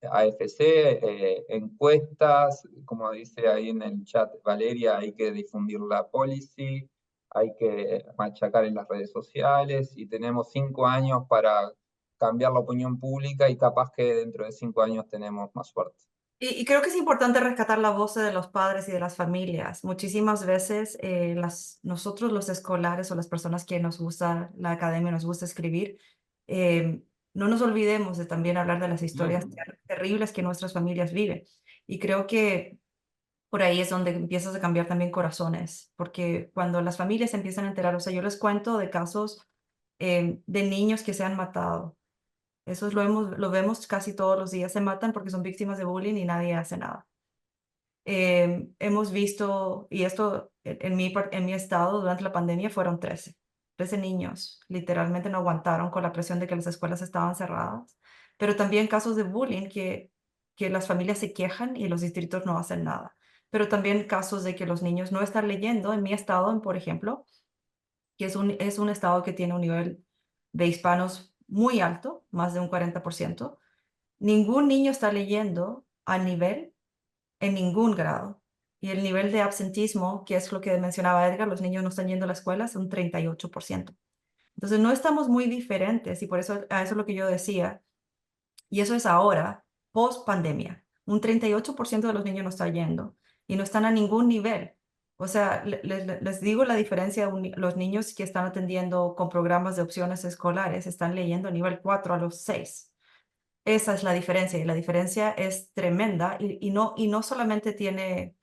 AFC, encuestas, como dice ahí en el chat Valeria, hay que difundir la policy, hay que machacar en las redes sociales, y tenemos 5 años para cambiar la opinión pública, y capaz que dentro de 5 años tenemos más suerte. Y creo que es importante rescatar la voz de los padres y de las familias. Muchísimas veces nosotros los escolares o las personas que nos gusta la academia, nos gusta escribir, no nos olvidemos de también hablar de las historias terribles que nuestras familias viven. Y creo que por ahí es donde empiezas a cambiar también corazones, porque cuando las familias se empiezan a enterar, o sea, yo les cuento de casos de niños que se han matado. Eso lo vemos casi todos los días. Se matan porque son víctimas de bullying y nadie hace nada. Hemos visto, y esto en mi estado durante la pandemia fueron 13 niños. Literalmente no aguantaron con la presión de que las escuelas estaban cerradas. Pero también casos de bullying que que las familias se quejan y los distritos no hacen nada. Pero también casos de que los niños no están leyendo. En mi estado, por ejemplo, que es un estado que tiene un nivel de hispanos muy alto, más de un 40%, ningún niño está leyendo a nivel en ningún grado. Y el nivel de absentismo, que es lo que mencionaba Edgar, los niños no están yendo a la escuela, es un 38%. Entonces no estamos muy diferentes y por eso a eso es lo que yo decía. Y eso es ahora, post pandemia. Un 38% de los niños no está yendo y no están a ningún nivel. O sea, les digo la diferencia, los niños que están atendiendo con programas de opciones escolares están leyendo a nivel 4 a los 6. Esa es la diferencia y la diferencia es tremenda y no solamente tiene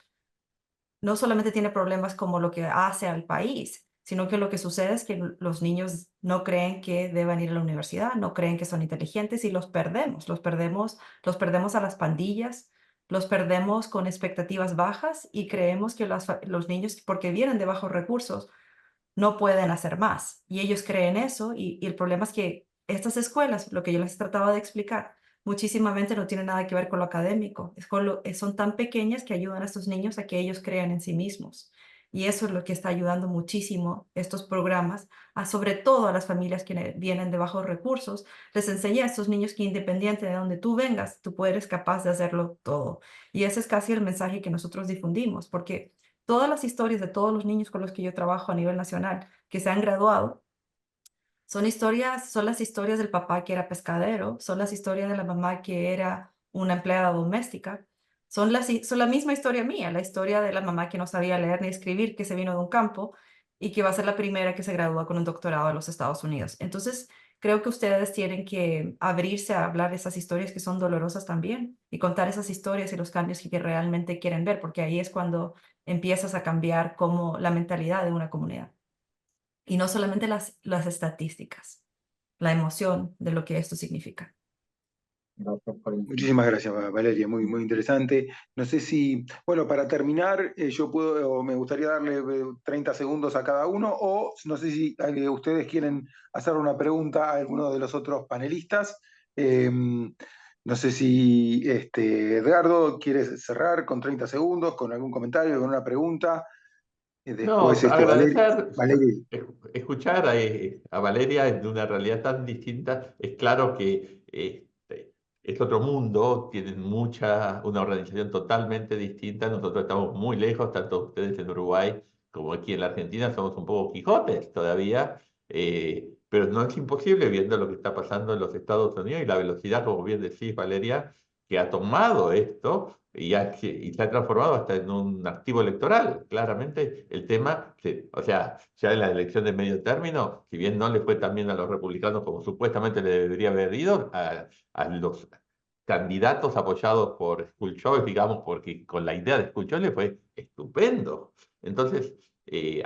problemas como lo que hace al país, sino que lo que sucede es que los niños no creen que deban ir a la universidad, no creen que son inteligentes y los perdemos a las pandillas, los perdemos con expectativas bajas y creemos que los niños, porque vienen de bajos recursos, no pueden hacer más. Y ellos creen eso y el problema es que estas escuelas, lo que yo les trataba de explicar, muchísimamente no tiene nada que ver con lo académico. Son tan pequeñas que ayudan a estos niños a que ellos crean en sí mismos. Y eso es lo que está ayudando muchísimo estos programas, sobre todo a las familias que vienen de bajos recursos. Les enseña a estos niños que independiente de donde tú vengas, tú eres capaz de hacerlo todo. Y ese es casi el mensaje que nosotros difundimos, porque todas las historias de todos los niños con los que yo trabajo a nivel nacional que se han graduado son las historias del papá que era pescadero, son las historias de la mamá que era una empleada doméstica, son la misma historia mía, la historia de la mamá que no sabía leer ni escribir, que se vino de un campo y que va a ser la primera que se gradúa con un doctorado en los Estados Unidos. Entonces, creo que ustedes tienen que abrirse a hablar de esas historias que son dolorosas también y contar esas historias y los cambios que realmente quieren ver, porque ahí es cuando empiezas a cambiar como la mentalidad de una comunidad. Y no solamente las estadísticas, la emoción de lo que esto significa. Gracias por el... Muchísimas gracias, Valeria, muy, muy interesante. No sé si, bueno, para terminar, yo puedo, o me gustaría darle 30 segundos a cada uno, o no sé si ustedes quieren hacer una pregunta a alguno de los otros panelistas. No sé si Edgardo quiere cerrar con 30 segundos, con algún comentario, con una pregunta. No, Después, agradecer, Valeria. escuchar a Valeria de una realidad tan distinta. Es claro que es otro mundo, tienen una organización totalmente distinta. Nosotros estamos muy lejos, tanto ustedes en Uruguay como aquí en la Argentina, somos un poco Quijotes todavía, pero no es imposible viendo lo que está pasando en los Estados Unidos y la velocidad, como bien decís, Valeria, que ha tomado esto y se ha transformado hasta en un activo electoral. Claramente el tema, o sea, ya en la elección de medio término, si bien no le fue tan bien a los republicanos como supuestamente le debería haber ido, a los candidatos apoyados por Schultz, digamos, porque con la idea de Schultz le fue estupendo. Entonces,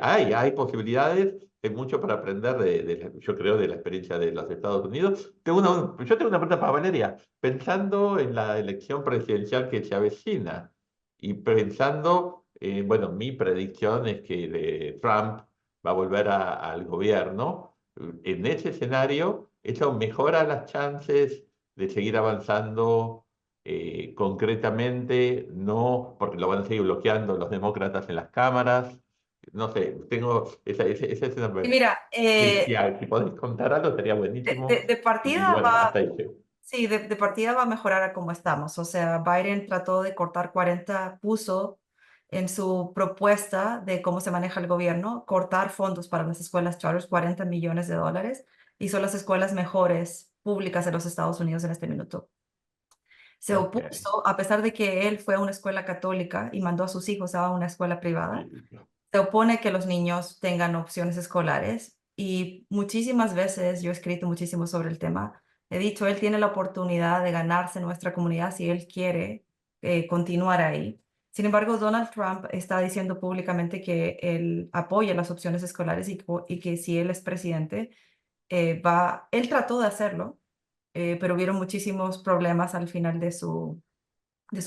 hay posibilidades, hay mucho para aprender yo creo, de la experiencia de los Estados Unidos. Yo tengo una pregunta para Valeria. Pensando en la elección presidencial que se avecina y pensando, bueno, mi predicción es que Trump va a volver al gobierno. En ese escenario, ¿eso mejora las chances de seguir avanzando concretamente? No, porque lo van a seguir bloqueando los demócratas en las cámaras. No sé, esa es una Y pregunta. mira, Si podés contar algo, sería buenísimo. de Y partida bueno, va, hasta ahí llego. sí, de partida va a mejorar a cómo estamos. O sea, Biden trató de cortar 40, puso en su propuesta de cómo se maneja el gobierno, cortar fondos para las escuelas charters, $40 millones, y son las escuelas mejores públicas de los Estados Unidos en este minuto. Se Ok. opuso, a pesar de que él fue a una escuela católica y mandó a sus hijos a una escuela privada, se opone que los niños tengan opciones escolares y muchísimas veces yo he escrito muchísimo sobre el tema. He dicho, él tiene la oportunidad de ganarse nuestra comunidad si él quiere continuar ahí. Sin embargo, Donald Trump está diciendo públicamente que él apoya las opciones escolares y que si él es presidente, él trató de hacerlo, pero hubieron muchísimos problemas al final de su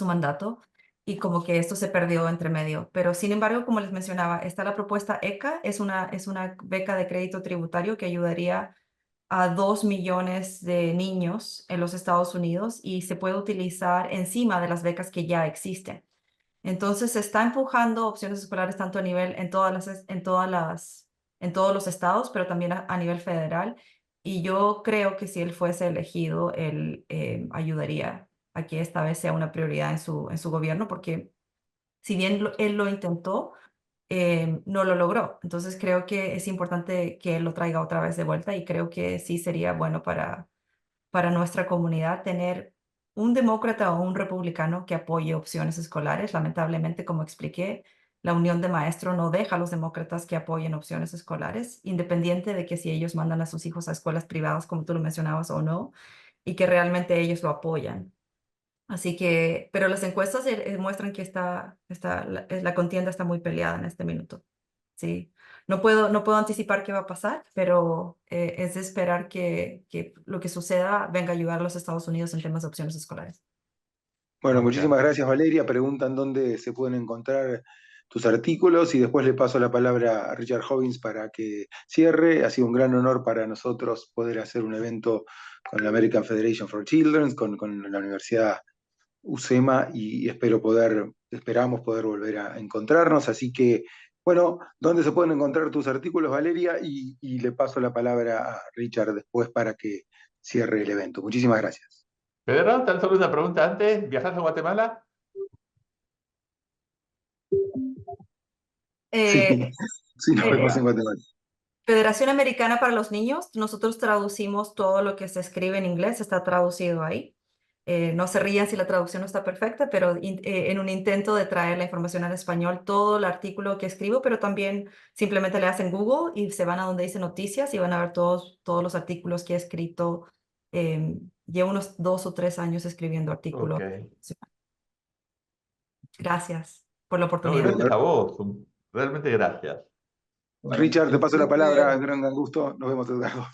mandato y como que esto se perdió entre medio. Pero sin embargo, como les mencionaba, está la propuesta ECA, es una beca de crédito tributario que ayudaría a 2 millones de niños en los Estados Unidos y se puede utilizar encima de las becas que ya existen. Entonces se está empujando opciones escolares tanto a nivel en todos los estados, pero también a nivel federal. Y yo creo que si él fuese elegido, él ayudaría a que esta vez sea una prioridad en su gobierno, porque si bien él lo intentó, no lo logró. Entonces creo que es importante que él lo traiga otra vez de vuelta y creo que sí sería bueno para nuestra comunidad tener un demócrata o un republicano que apoye opciones escolares. Lamentablemente, como expliqué, la Unión de Maestros no deja a los demócratas que apoyen opciones escolares, independiente de que si ellos mandan a sus hijos a escuelas privadas, como tú lo mencionabas, o no, y que realmente ellos lo apoyan. Así que, pero las encuestas muestran que la contienda está muy peleada en este minuto. Sí, no puedo anticipar qué va a pasar, pero es de esperar que lo que suceda venga a ayudar a los Estados Unidos en temas de opciones escolares. Bueno, Ok. muchísimas gracias, Valeria. Preguntan dónde se pueden encontrar tus artículos y después le paso la palabra a Richard Hoggins para que cierre. Ha sido un gran honor para nosotros poder hacer un evento con la American Federation for Children, con la Universidad UCEMA y esperamos poder volver a encontrarnos. Así que, bueno, ¿dónde se pueden encontrar tus artículos, Valeria? Y le paso la palabra a Richard después para que cierre el evento. Muchísimas gracias. Pedro, tan solo una pregunta antes. ¿Viajas a Guatemala? Sí, Eh, sí, nos vemos en eh, Guatemala. Federación Americana para los Niños, nosotros traducimos todo lo que se escribe en inglés, está traducido ahí. No se rían si la traducción no está perfecta, pero en un intento de traer la información al español, todo el artículo que escribo, pero también simplemente le hacen Google y se van a donde dice noticias y van a ver todos los artículos que he escrito. Llevo unos 2 o 3 años escribiendo artículos. Ok. Gracias por la No, oportunidad. gracias a vos. Realmente gracias. Bueno, Richard, te el paso la cierre, palabra, gran gusto. Nos vemos, Eduardo.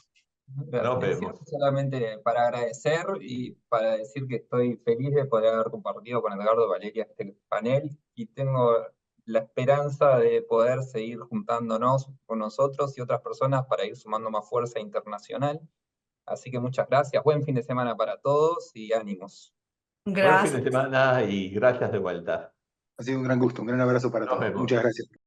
Nos gracias. El cierre vemos. solamente para agradecer y para decir que estoy feliz de poder haber compartido con Edgardo y Valeria este panel y tengo la esperanza de poder seguir juntándonos con nosotros y otras personas para ir sumando más fuerza internacional. Así que muchas gracias, buen fin de semana para todos y ánimos. Buen fin de Gracias. semana y gracias de vuelta. Ha sido un gran gusto, un gran abrazo para Nos todos. vemos. Muchas gracias.